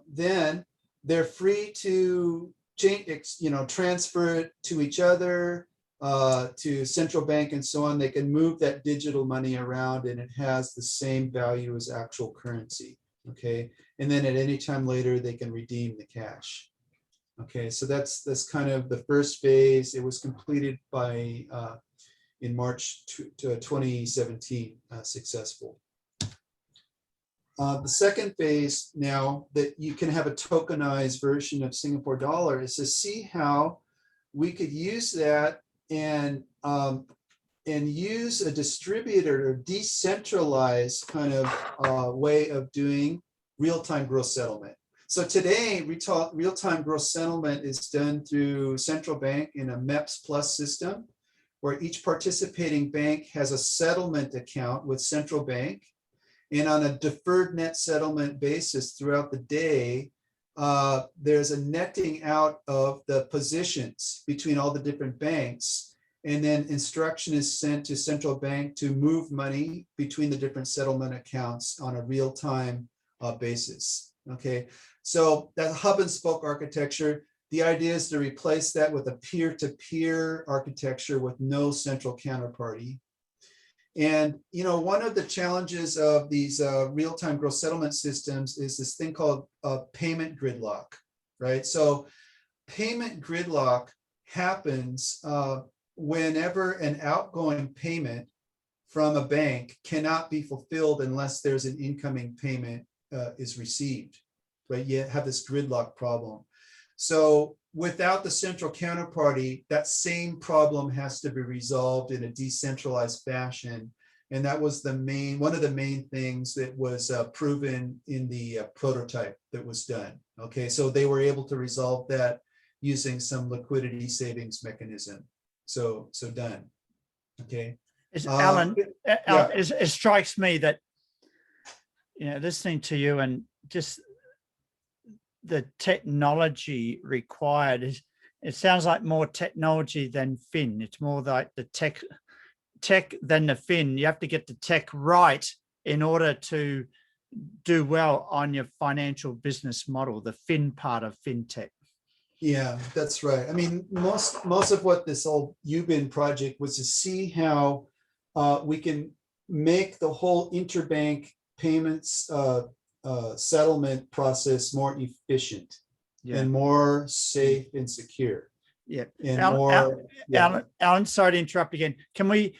then they're free to change, transfer it to each other, to central bank and so on. They can move that digital money around and it has the same value as actual currency, okay? And then at any time later, they can redeem the cash. Okay, so that's kind of the first phase. It was completed by in March 2017, successful. The second phase now that you can have a tokenized version of Singapore dollar is to see how we could use that and use a distributed or decentralized kind of way of doing real-time gross settlement. So today, real-time gross settlement is done through central bank in a MEPS Plus system, where each participating bank has a settlement account with central bank. And on a deferred net settlement basis throughout the day, there's a netting out of the positions between all the different banks. And then instruction is sent to central bank to move money between the different settlement accounts on a real-time basis. Okay, so that hub and spoke architecture, the idea is to replace that with a peer-to-peer architecture with no central counterparty. And one of the challenges of these real-time gross settlement systems is this thing called payment gridlock, right? So payment gridlock happens whenever an outgoing payment from a bank cannot be fulfilled unless there's an incoming payment is received, right? You have this gridlock problem. So without the central counterparty, that same problem has to be resolved in a decentralized fashion. And that was one of the main things that was proven in the prototype that was done. Okay, so they were able to resolve that using some liquidity savings mechanism. So done. Okay. Alan, yeah. it strikes me that, listening to you and just the technology required it sounds like more technology than fin. It's more like the tech than the fin. You have to get the tech right in order to do well on your financial business model, the fin part of fintech. Yeah, that's right. I mean, most of what this whole UBIN project was to see how we can make the whole interbank payments settlement process more efficient and more safe and secure. Yeah. And Alan, sorry to interrupt again. Can we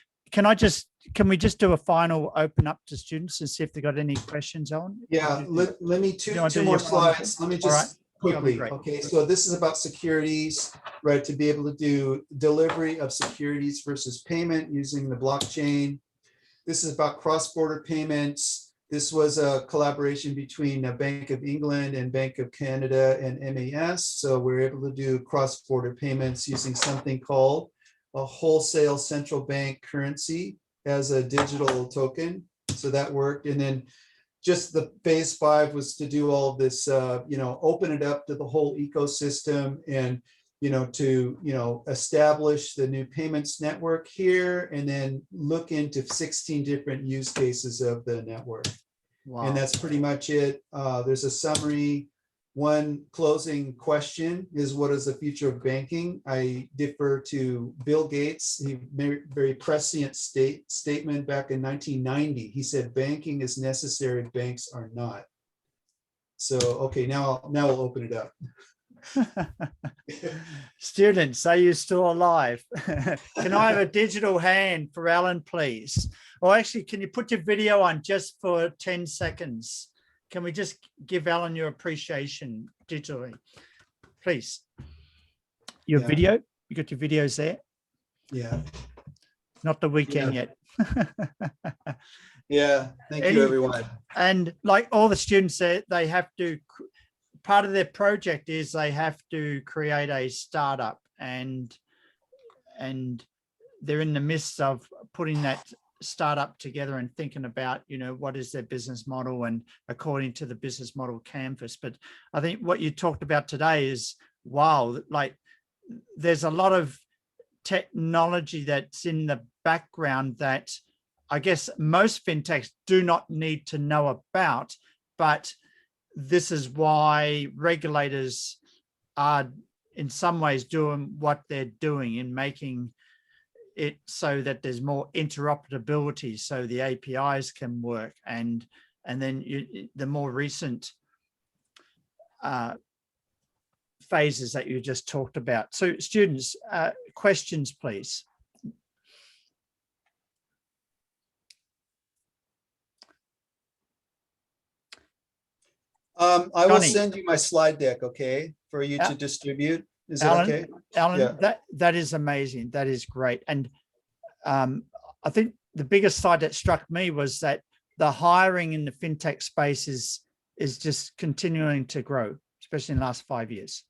just do a final open up to students and see if they got any questions on? Yeah, let me two more slides. Let me just quickly. Okay, so this is about securities, right? To be able to do delivery of securities versus payment using the blockchain. This is about cross-border payments. This was a collaboration between Bank of England and Bank of Canada and MAS. So we're able to do cross-border payments using something called a wholesale central bank currency as a digital token. So that worked. And then just the phase 5 was to do all of this, open it up to the whole ecosystem and, to establish the new payments network here and then look into 16 different use cases of the network. Wow. And that's pretty much it. There's a summary. One closing question is, what is the future of banking? I defer to Bill Gates. He made a very prescient statement back in 1990. He said, banking is necessary, banks are not. So, okay, now we'll open it up. Students, are you still alive? Can I have a digital hand for Alan, please? Or actually, can you put your video on just for 10 seconds? Can we just give Alan your appreciation digitally? Please. Your video, you got your videos there? Yeah. Not the weekend yet. Yeah, thank you, everyone. And like all the students, they have to, part of their project is they have to create a startup, and they're in the midst of putting that startup together and thinking about, you know, what is their business model and according to the business model canvas. But I think what you talked about today is, wow, like there's a lot of technology that's in the background that I guess most fintechs do not need to know about, but this is why regulators are in some ways doing what they're doing in making it so that there's more interoperability, so the APIs can work, and then the more recent phases that you just talked about. So students, questions, please. I will send you my slide deck, okay, for you to distribute. Is that okay? Alan, yeah. that is amazing. That is great. And I think the biggest side that struck me was that the hiring in the fintech space is just continuing to grow, especially in the last 5 years.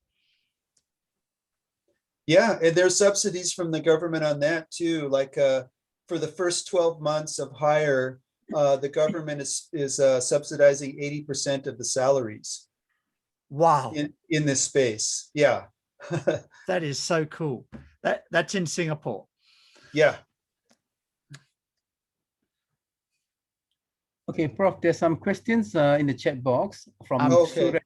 Yeah, and there's subsidies from the government on that too. Like for the first 12 months of hire, the government is subsidizing 80% of the salaries. Wow. In this space. Yeah. That is so cool. That's in Singapore. Yeah. Okay, Prof, there's some questions in the chat box from okay.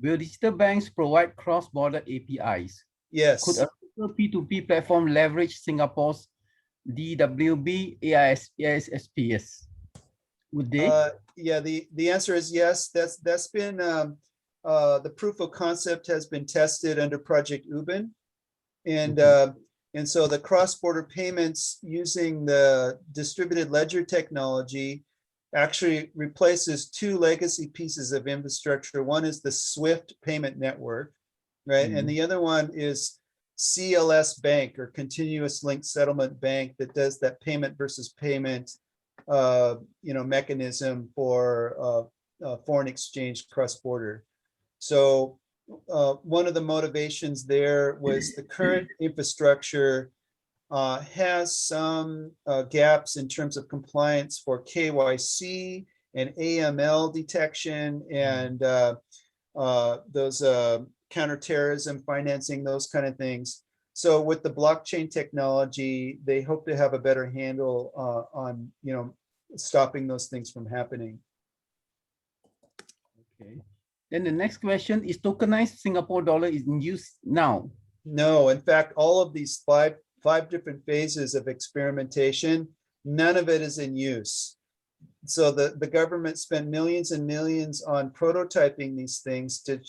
Will digital banks provide cross-border APIs? Yes. Could a P2P platform leverage Singapore's DWB AISSPS? Would they? Yeah, the answer is yes. That's been the proof of concept has been tested under Project Ubin, and so the cross-border payments using the distributed ledger technology actually replaces two legacy pieces of infrastructure. One is the SWIFT payment network, right, and the other one is CLS Bank, or Continuous Link Settlement Bank, that does that payment versus payment mechanism for foreign exchange cross-border. So one of the motivations there was the current infrastructure has some gaps in terms of compliance for KYC and AML detection and those counterterrorism financing, those kind of things. So with the blockchain technology, they hope to have a better handle on stopping those things from happening. Okay. Then the next question is, tokenized Singapore dollar is in use now? No, in fact, all of these five different phases of experimentation, none of it is in use. So the government spent millions and millions on prototyping these things to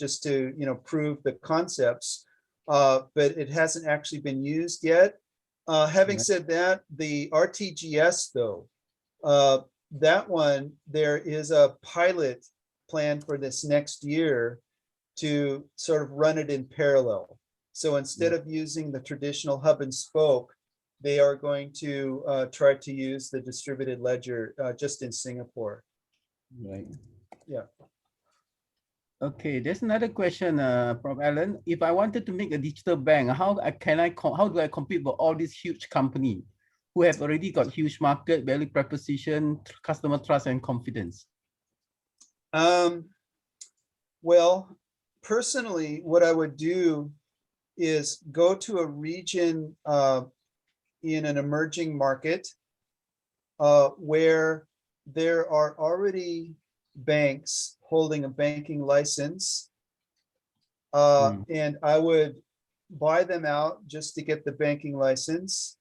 prove the concepts, but it hasn't actually been used yet. Having said that, the RTGS though, that one, there is a pilot plan for this next year to sort of run it in parallel. So instead of using the traditional hub and spoke, they are going to try to use the distributed ledger just in Singapore. Right. Yeah. Okay, there's another question, Prof. Alan. If I wanted to make a digital bank, how do I compete with all these huge companies who have already got huge market value proposition, customer trust, and confidence? Well, personally, what I would do is go to a region in an emerging market where there are already banks holding a banking license, and I would buy them out just to get the banking license,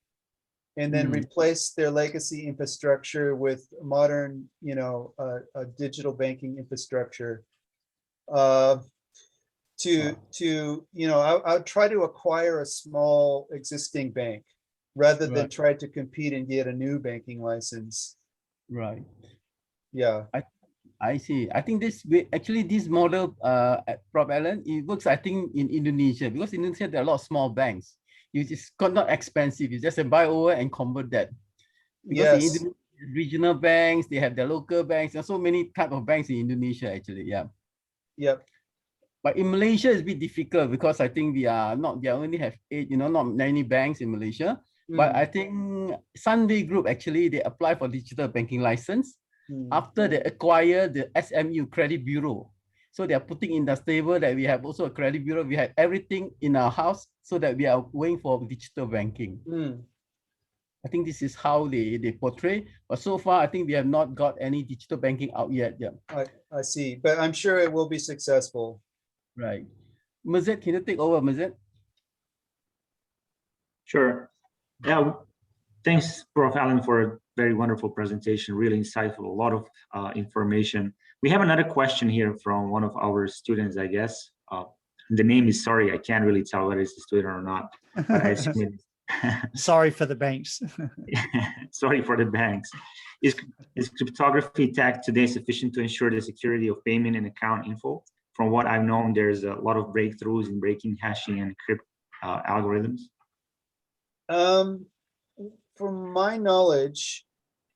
and then replace their legacy infrastructure with modern, a digital banking infrastructure. I would try to acquire a small existing bank rather than Right. try to compete and get a new banking license. Right. Yeah. I see. I think actually this model, Prof. Alan, it works, I think, in Indonesia, because in Indonesia there are a lot of small banks. It's not expensive. You just buy over and convert that. Because in Yes. Indonesia, regional banks, they have their local banks. There's so many type of banks in Indonesia, actually. Yeah. Yep. But in Malaysia, it's a bit difficult because I think we only have 8, not many banks in Malaysia. But I think Sunway Group, actually, they apply for digital banking license after they acquire the SMU credit bureau. So they are putting in the table that we have also a credit bureau. We have everything in our house so that we are going for digital banking. I think this is how they portray. But so far, I think we have not got any digital banking out yet. Yeah. I see, but I'm sure it will be successful. Right. Mazet, can you take over, Mazet? Sure. Yeah. Thanks, Prof. Alan, for a very wonderful presentation, really insightful, a lot of information. We have another question here from one of our students, I guess. The name is, sorry, I can't really tell whether it's a student or not, but I assume it is. Sorry for the banks. Sorry for the banks. Is cryptography tech today sufficient to ensure the security of payment and account info? From what I've known, there's a lot of breakthroughs in breaking hashing and crypt algorithms. From my knowledge,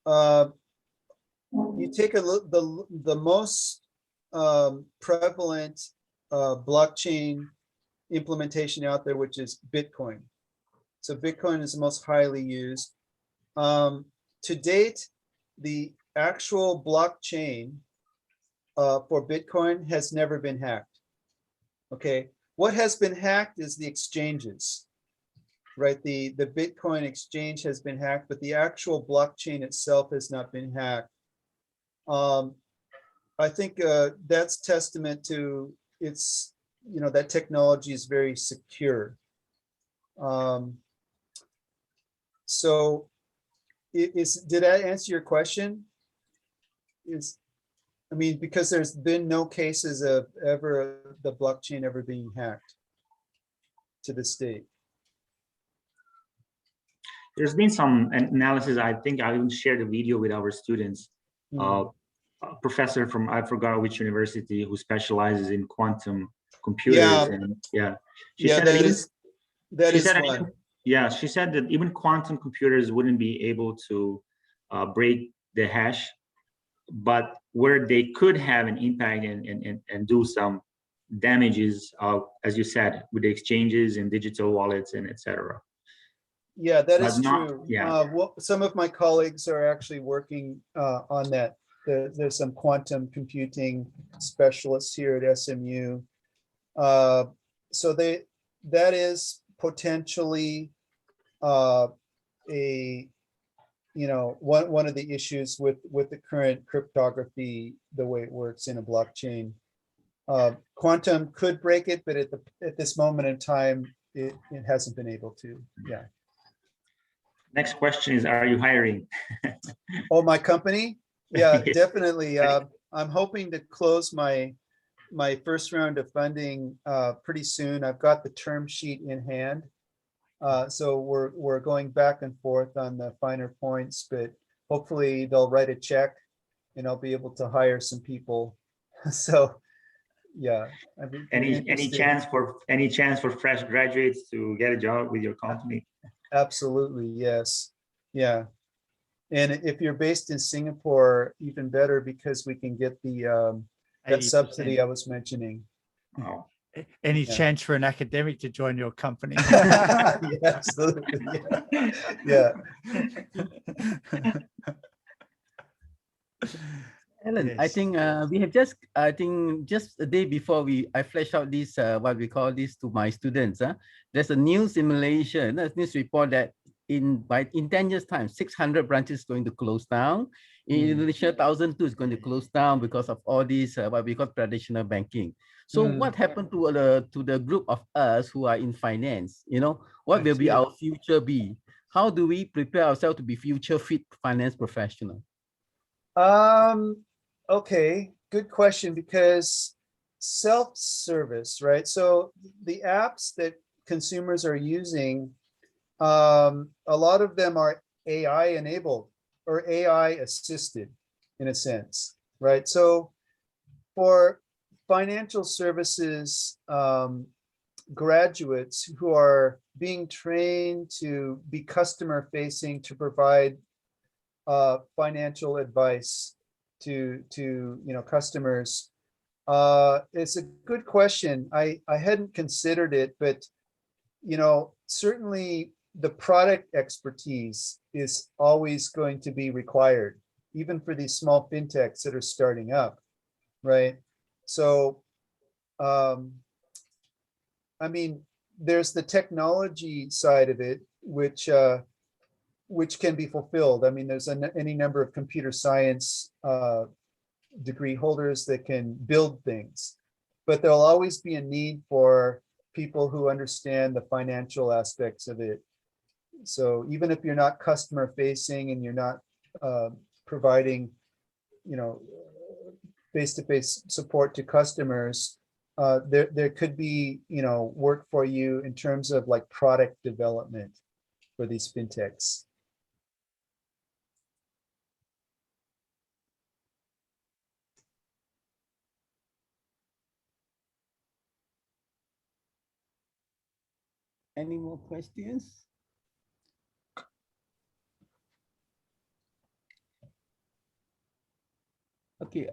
you take a look, the most prevalent blockchain implementation out there, which is Bitcoin. So Bitcoin is the most highly used. To date, the actual blockchain for Bitcoin has never been hacked. Okay, what has been hacked is the exchanges, right? The Bitcoin exchange has been hacked, but the actual blockchain itself has not been hacked. I think that's testament to its, that technology is very secure. So did I answer your question? Because there's been no cases of the blockchain ever being hacked to this date. There's been some analysis. I think I will share the video with our students. A professor from, I forgot which university, who specializes in quantum computers. Yeah. And yeah, She said that even quantum computers wouldn't be able to break the hash, but where they could have an impact and do some damages, as you said, with the exchanges and digital wallets and etc. Yeah, that is not, true. yeah. Some of my colleagues are actually working on that. There's some quantum computing specialists here at SMU. So that is potentially one of the issues with the current cryptography, the way it works in a blockchain. Quantum could break it, but at this moment in time, it hasn't been able to. Yeah. Next question is, are you hiring? Oh, my company? Yeah, definitely. I'm hoping to close my first round of funding pretty soon. I've got the term sheet in hand. So we're going back and forth on the finer points, but hopefully they'll write a check and I'll be able to hire some people. So yeah. Any chance for fresh graduates to get a job with your company? Absolutely, yes. Yeah. And if you're based in Singapore, even better, because we can get the that 80%. subsidy I was mentioning. Oh. Any chance for an academic to join your company? Yeah, absolutely. Yeah. Alan, Yes. I think we have just a day before I flash out this what we call this to my students. There's a news in Malaysia, a news report that in 10 years time, 600 branches is going to close down. In Indonesia, 1,002 is going to close down because of all these what we call traditional banking. So what happened to the group of us who are in finance? What will be our future be? How do we prepare ourselves to be future fit finance professional? Okay, good question, because self-service, right? So the apps that consumers are using, a lot of them are AI enabled or AI assisted in a sense, right? So for financial services graduates who are being trained to be customer facing to provide financial advice to customers, it's a good question. I hadn't considered it, but certainly the product expertise is always going to be required, even for these small fintechs that are starting up, right? So, I mean, there's the technology side of it, which can be fulfilled. I mean, there's any number of computer science degree holders that can build things, but there'll always be a need for people who understand the financial aspects of it. So even if you're not customer facing and you're not providing, face-to-face support to customers, there could be, work for you in terms of like product development for these fintechs. Any more questions? Okay,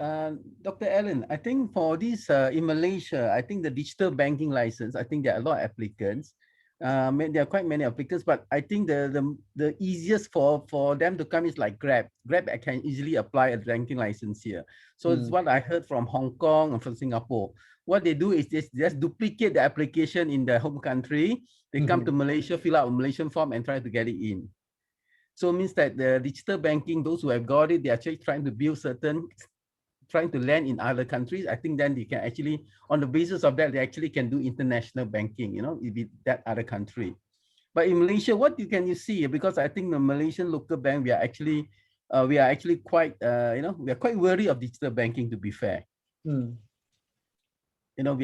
Dr. Allen, I think for this in Malaysia, I think the digital banking license, I think there are a lot of applicants. There are quite many applicants, but I think the easiest for them to come is like Grab. Grab can easily apply a banking license here. So it's what I heard from Hong Kong and from Singapore. What they do is they just duplicate the application in their home country. They come to Malaysia, fill out a Malaysian form and try to get it in. So it means that the digital banking, those who have got it, they're actually trying to build trying to land in other countries. I think then they can actually, on the basis of that, they actually can do international banking, with that other country. But in Malaysia, what can you see? Because I think the Malaysian local bank, we are actually quite, we are quite worried of digital banking, to be fair. We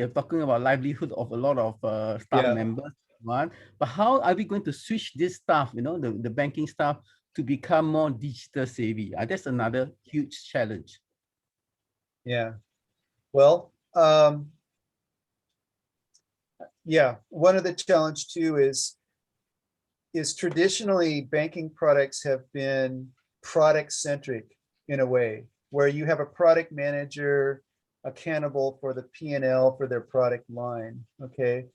are talking about livelihood of a lot of staff members. But how are we going to switch this staff, the banking staff, to become more digital savvy? That's another huge challenge. Yeah. Well, one of the challenge too is traditionally banking products have been product centric in a way, where you have a product manager accountable for the P&L for their product line. Okay.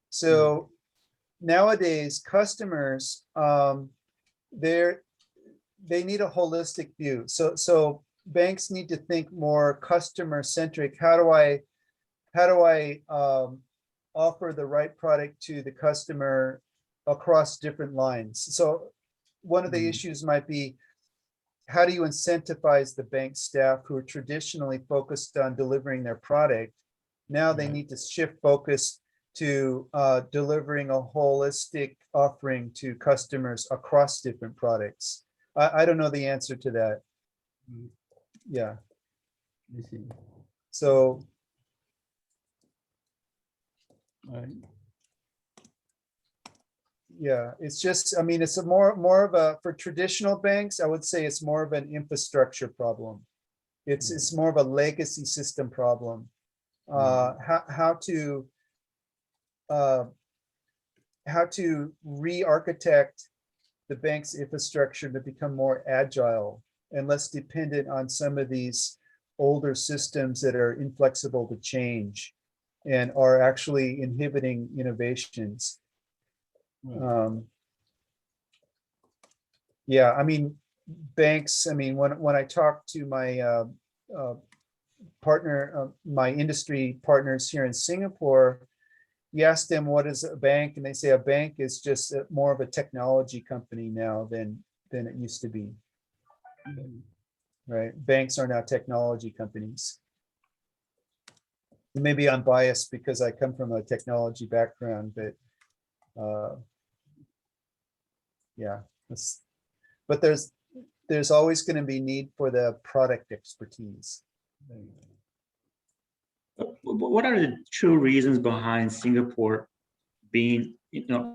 So nowadays customers, they need a holistic view. So banks need to think more customer centric. How do I offer the right product to the customer across different lines? So one of the issues might be, how do you incentivize the bank staff who are traditionally focused on delivering their product? Now they need to shift focus to delivering a holistic offering to customers across different products. I don't know the answer to that. Yeah. So. Yeah, it's just, I mean, it's a more of a, for traditional banks, I would say it's more of an infrastructure problem. It's more of a legacy system problem. How to re-architect the bank's infrastructure to become more agile and less dependent on some of these older systems that are inflexible to change and are actually inhibiting innovations. Yeah, I mean, banks, I mean, when I talk to my partner, my industry partners here in Singapore, you ask them what is a bank, and they say a bank is just more of a technology company now than it used to be. Right? Banks are now technology companies. Maybe I'm biased because I come from a technology background, but yeah, but there's always going to be need for the product expertise. what are the true reasons behind Singapore being,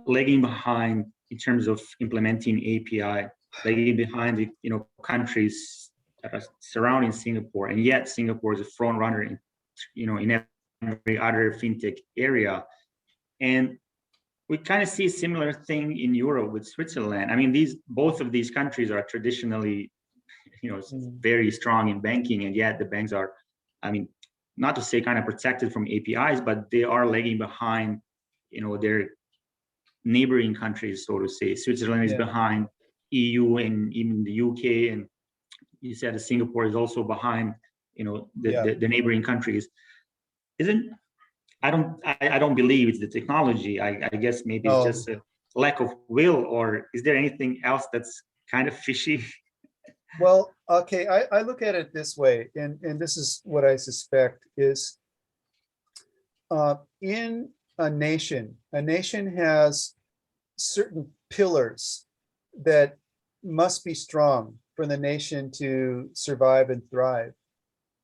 lagging behind in terms of implementing API, lagging behind the, countries that are surrounding Singapore, and yet Singapore is a front runner in, in every other fintech area. And we kind of see a similar thing in Europe with Switzerland. I mean, both of these countries are traditionally, very strong in banking, and yet the banks are, I mean, not to say kind of protected from APIs, but they are lagging behind, their neighboring countries, so to say. Switzerland is behind EU and even the UK, and you said that Singapore is also behind, the neighboring countries. I don't believe it's the technology. I guess maybe it's just a lack of will, or is there anything else that's kind of fishy? Well, okay, I look at it this way, and this is what I suspect is in a nation has certain pillars that must be strong for the nation to survive and thrive.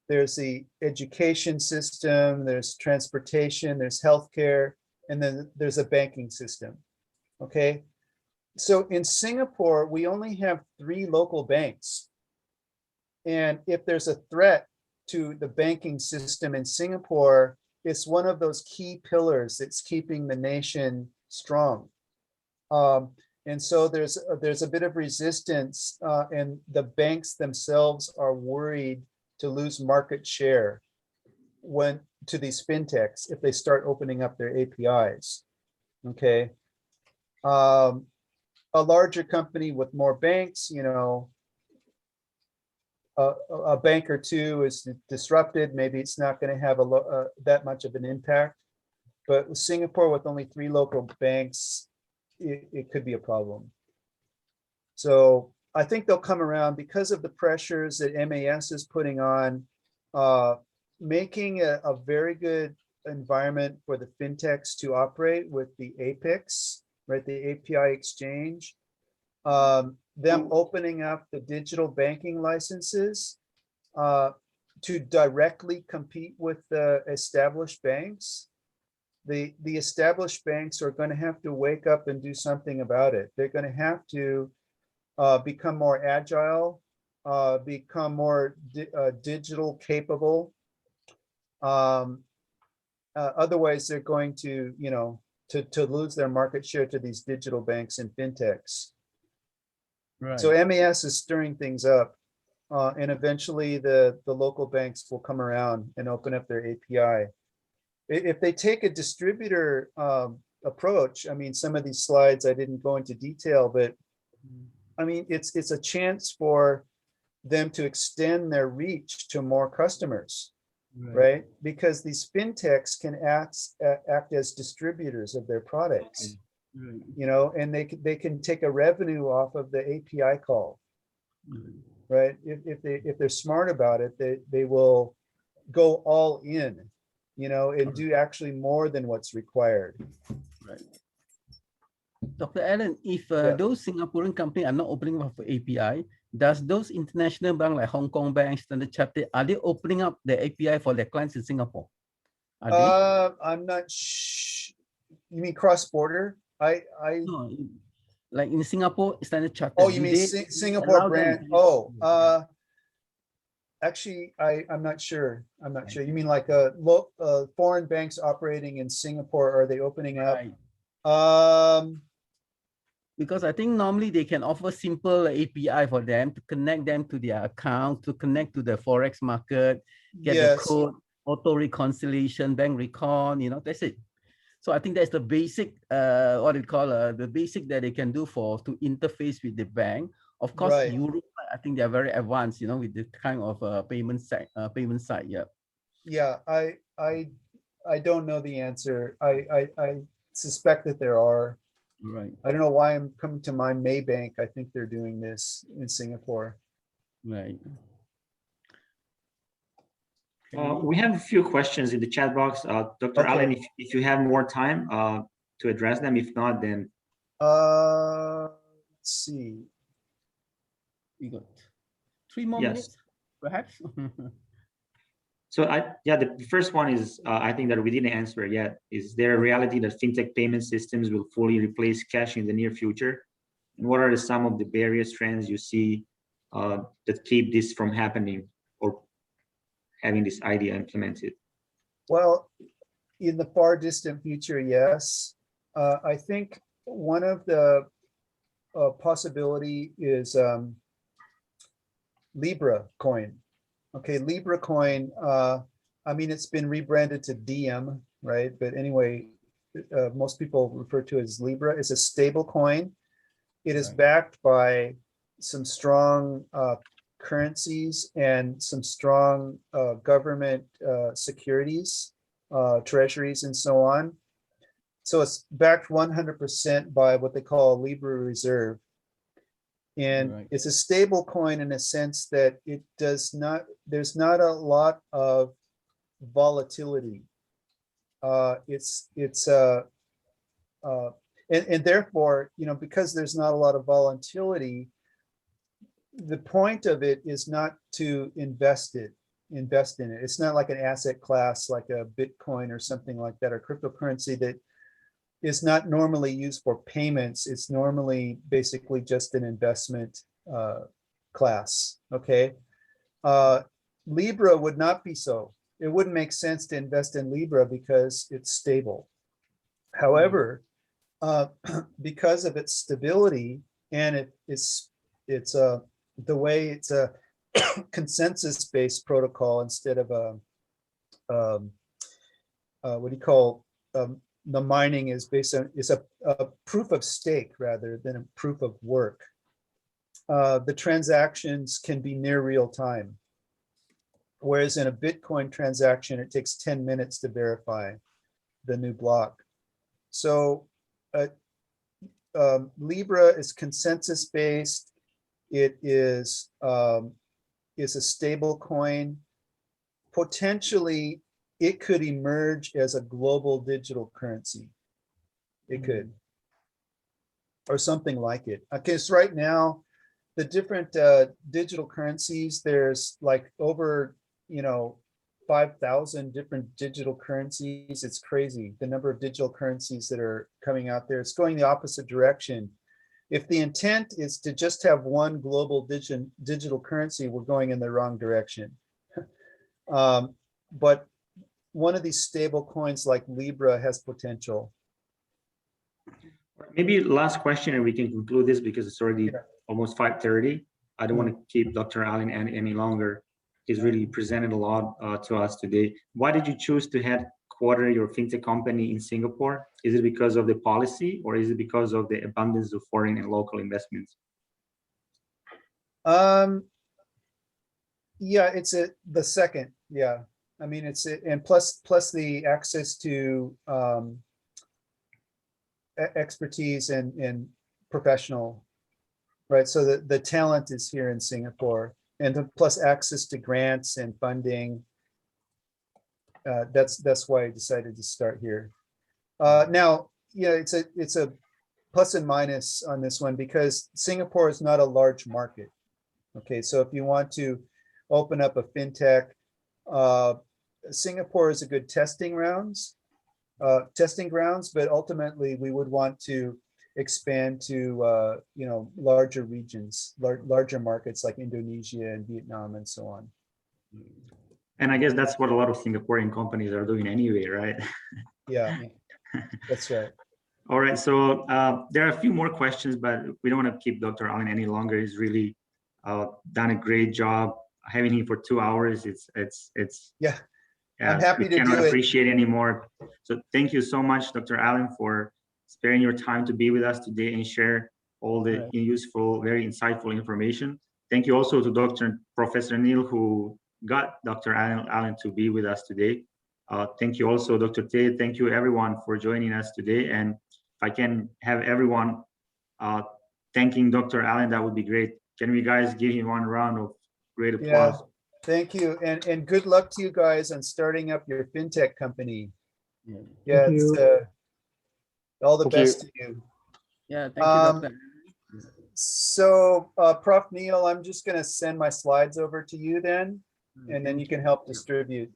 There's the education system, there's transportation, there's healthcare, and then there's a banking system. Okay. So in Singapore, we only have 3 local banks. And if there's a threat to the banking system in Singapore, it's one of those key pillars that's keeping the nation strong. And so there's a bit of resistance, and the banks themselves are worried to lose market share to these fintechs if they start opening up their APIs. Okay. A larger company with more banks, a bank or two is disrupted. Maybe it's not going to have that much of an impact. But with Singapore, with only 3 local banks, it could be a problem. So I think they'll come around because of the pressures that MAS is putting on, making a very good environment for the fintechs to operate with the APIX, right? The API exchange, them opening up the digital banking licenses to directly compete with the established banks. The established banks are going to have to wake up and do something about it. They're going to have to become more agile, become more digital capable. Otherwise, they're going to, to lose their market share to these digital banks and fintechs. Right. So MAS is stirring things up, and eventually the local banks will come around and open up their API. If they take a distributor approach, I mean, some of these slides I didn't go into detail, but I mean, it's a chance for them to extend their reach to more customers, right? Because these fintechs can act as distributors of their products, and they can take a revenue off of the API call, right? If they're smart about it, they will go all in, and do actually more than what's required. Right. Dr. Allen, if those Singaporean companies are not opening up for API, does those international banks like Hong Kong Bank, Standard Chartered, are they opening up the API for their clients in Singapore? Are they? I'm not. You mean cross-border? No, like in Singapore, Standard Chartered. Oh, you mean Singapore brand? Oh, actually, I'm not sure. I'm not sure. You mean like foreign banks operating in Singapore? Are they opening up? Right. Because I think normally they can offer simple API for them to connect them to their account, to connect to the Forex market, get the code, auto reconciliation, bank recon, that's it. So I think that's the basic, what they call the basic that they can do to interface with the bank. Of course, Europe, I think they are very advanced, with the kind of payment side. Yeah. Yeah, I don't know the answer. I suspect that there are. Right. I don't know why I'm coming to mind. Maybank, I think they're doing this in Singapore. Right. We have a few questions in the chat box. Dr. Allen, if you have more time to address them, if not, then. Let's see. We got 3 more minutes, perhaps. So yeah, the first one is, I think that we didn't answer yet. Is there a reality that fintech payment systems will fully replace cash in the near future? And what are some of the various trends you see that keep this from happening or having this idea implemented? Well, in the far distant future, yes. I think one of the possibility is Libra coin. Okay, Libra coin, I mean, it's been rebranded to Diem, right? But anyway, most people refer to it as Libra. It's a stable coin. It is Right. backed by some strong currencies and some strong government securities, treasuries, and so on. So it's backed 100% by what they call a Libra reserve. And Right. it's a stable coin in a sense that it does not, there's not a lot of volatility. And therefore, you know, because there's not a lot of volatility, the point of it is not to invest in it. It's not like an asset class like a Bitcoin or something like that, or cryptocurrency that is not normally used for payments. It's normally basically just an investment class. Okay. Libra would not be so. It wouldn't make sense to invest in Libra because it's stable. However, because of its stability and it's the way it's a consensus-based protocol instead of a what do you call the mining is based on is a proof of stake rather than a proof of work. The transactions can be near real time, whereas in a Bitcoin transaction it takes 10 minutes to verify the new block. So Libra is consensus based. It is a stable coin. Potentially, it could emerge as a global digital currency. It could, or something like it. Okay, so right now, the different digital currencies, there's like over, 5,000 different digital currencies. It's crazy, the number of digital currencies that are coming out there. It's going the opposite direction. If the intent is to just have one global digital currency, we're going in the wrong direction. But one of these stable coins like Libra has potential. Maybe last question, and we can conclude this because it's already almost 5:30. I don't want to keep Dr. Allen any longer. He's really presented a lot to us today. Why did you choose to headquarter your fintech company in Singapore? Is it because of the policy, or is it because of the abundance of foreign and local investments? Yeah, it's the second. Yeah, I mean and plus the access to expertise and professional, right? So the talent is here in Singapore, and plus access to grants and funding. That's why I decided to start here. Now, yeah, it's a plus and minus on this one because Singapore is not a large market. Okay, so if you want to open up a fintech, Singapore is a good testing grounds, but ultimately we would want to expand to larger regions, larger markets like Indonesia and Vietnam and so on. And I guess that's what a lot of Singaporean companies are doing anyway, right? Yeah, that's right. All right, so there are a few more questions, but we don't want to keep Dr. Allen any longer. He's really done a great job. Having him for 2 hours, it's yeah. I'm happy to do it. We cannot appreciate anymore. So thank you so much, Dr. Allen, for sparing your time to be with us today and share all the useful, very insightful information. Thank you also to Professor Neil, who got Dr. Allen to be with us today. Thank you also, Dr. Tay. Thank you, everyone, for joining us today. And if I can have everyone thanking Dr. Allen, that would be great. Can we guys give him one round of great applause? Yeah. Thank you, and good luck to you guys on starting up your fintech company. Yeah, it's all the best to you. Yeah, thank you, Dr. So, Prof. Neil, I'm just going to send my slides over to you then, and then you can help distribute.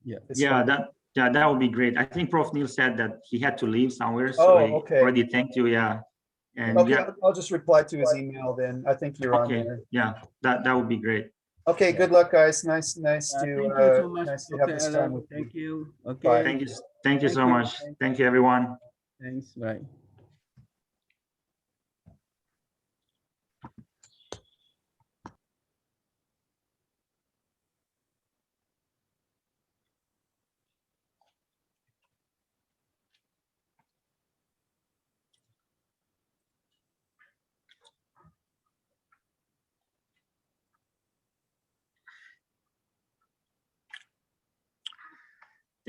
It's Yeah, fine. that would be great. I think Prof. Neil said that he had to leave somewhere, so Oh, I okay. already thanked you. Yeah, and Okay, yeah, I'll just reply to his email then. I think you're on okay, there. yeah, that would be great. Okay, good luck, guys. Nice Thank you so much, nice to have Dr. this time Alan. with you. Thank you. Bye. Okay. Thank you Thank so you. much. Thank you, everyone. Thanks. Bye.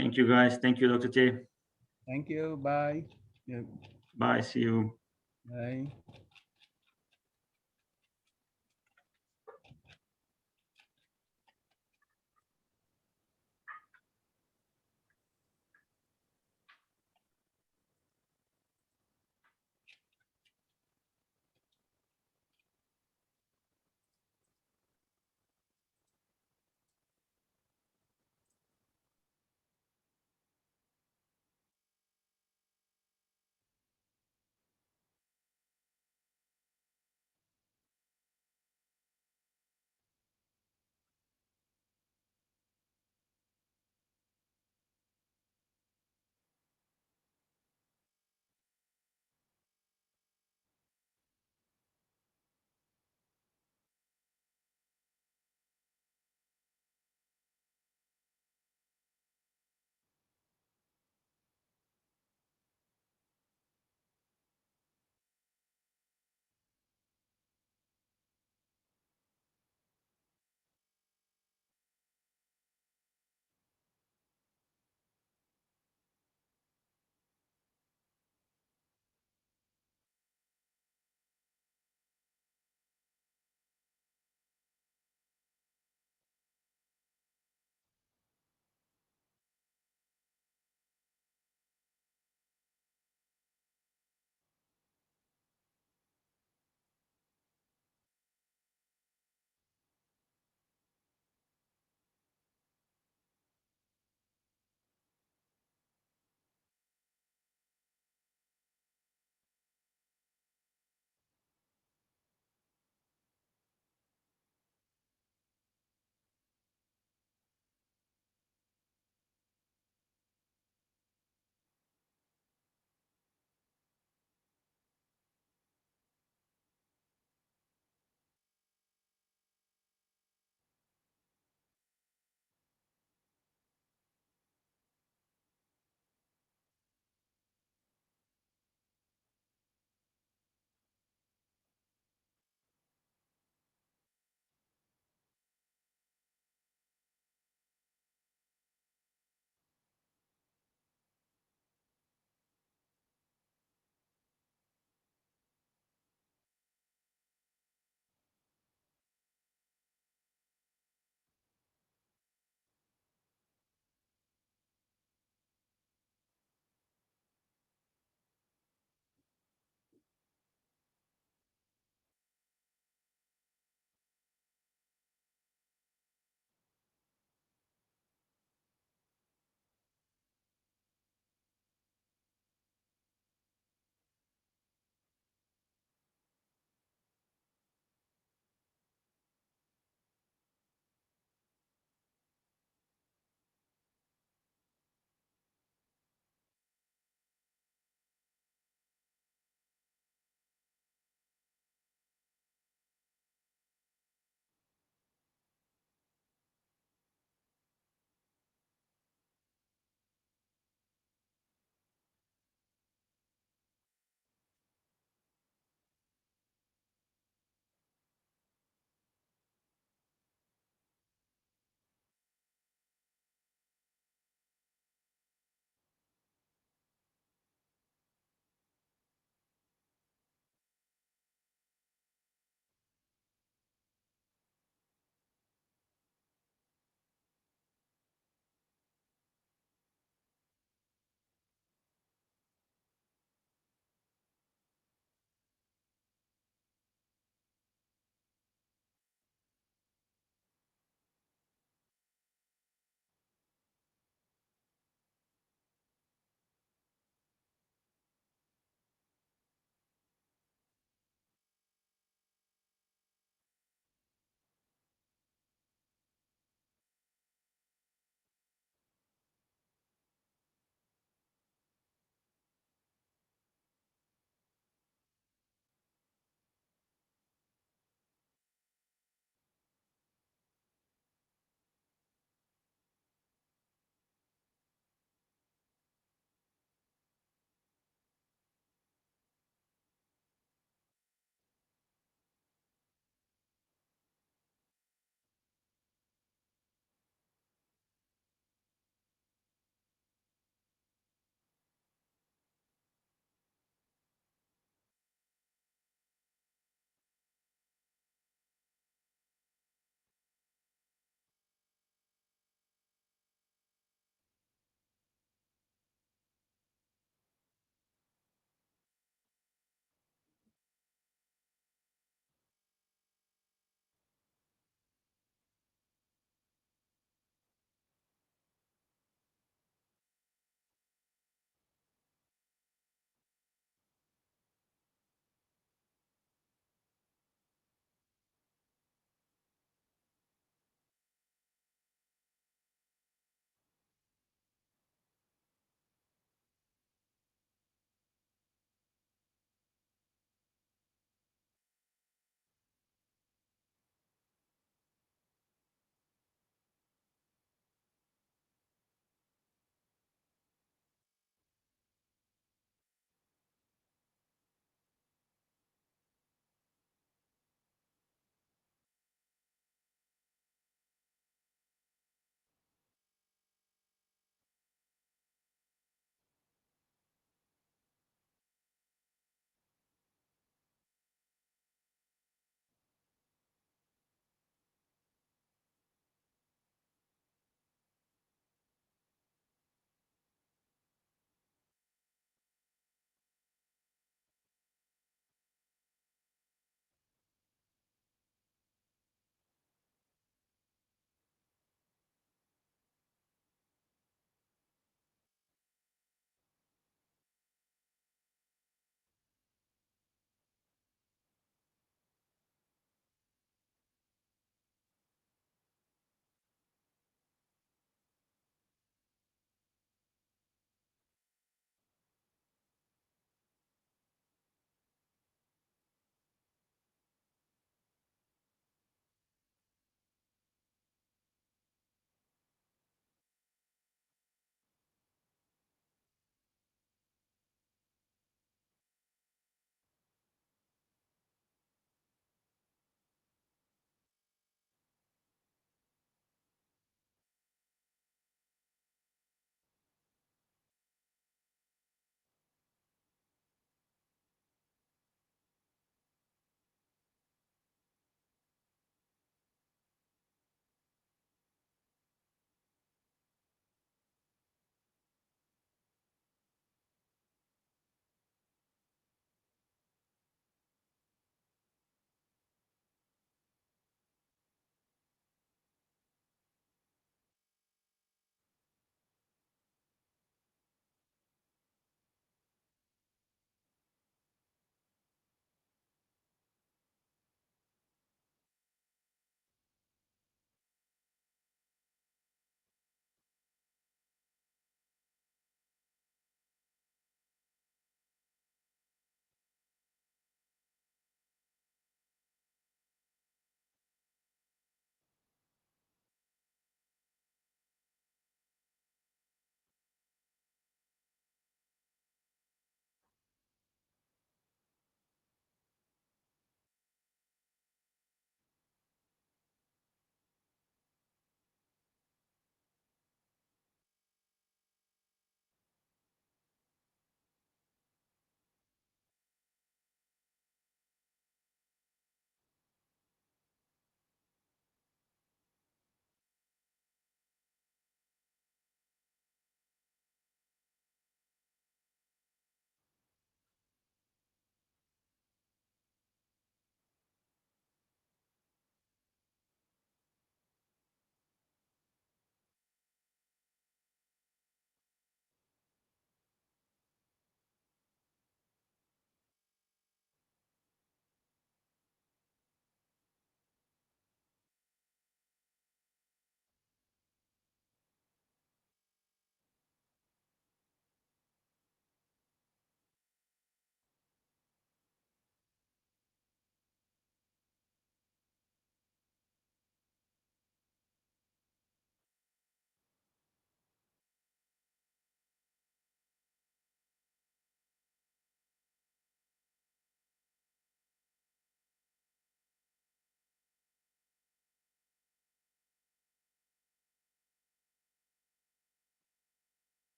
Thank you, guys. Thank you, Dr. T. Thank you. Bye. Yeah. Bye. See you. Bye.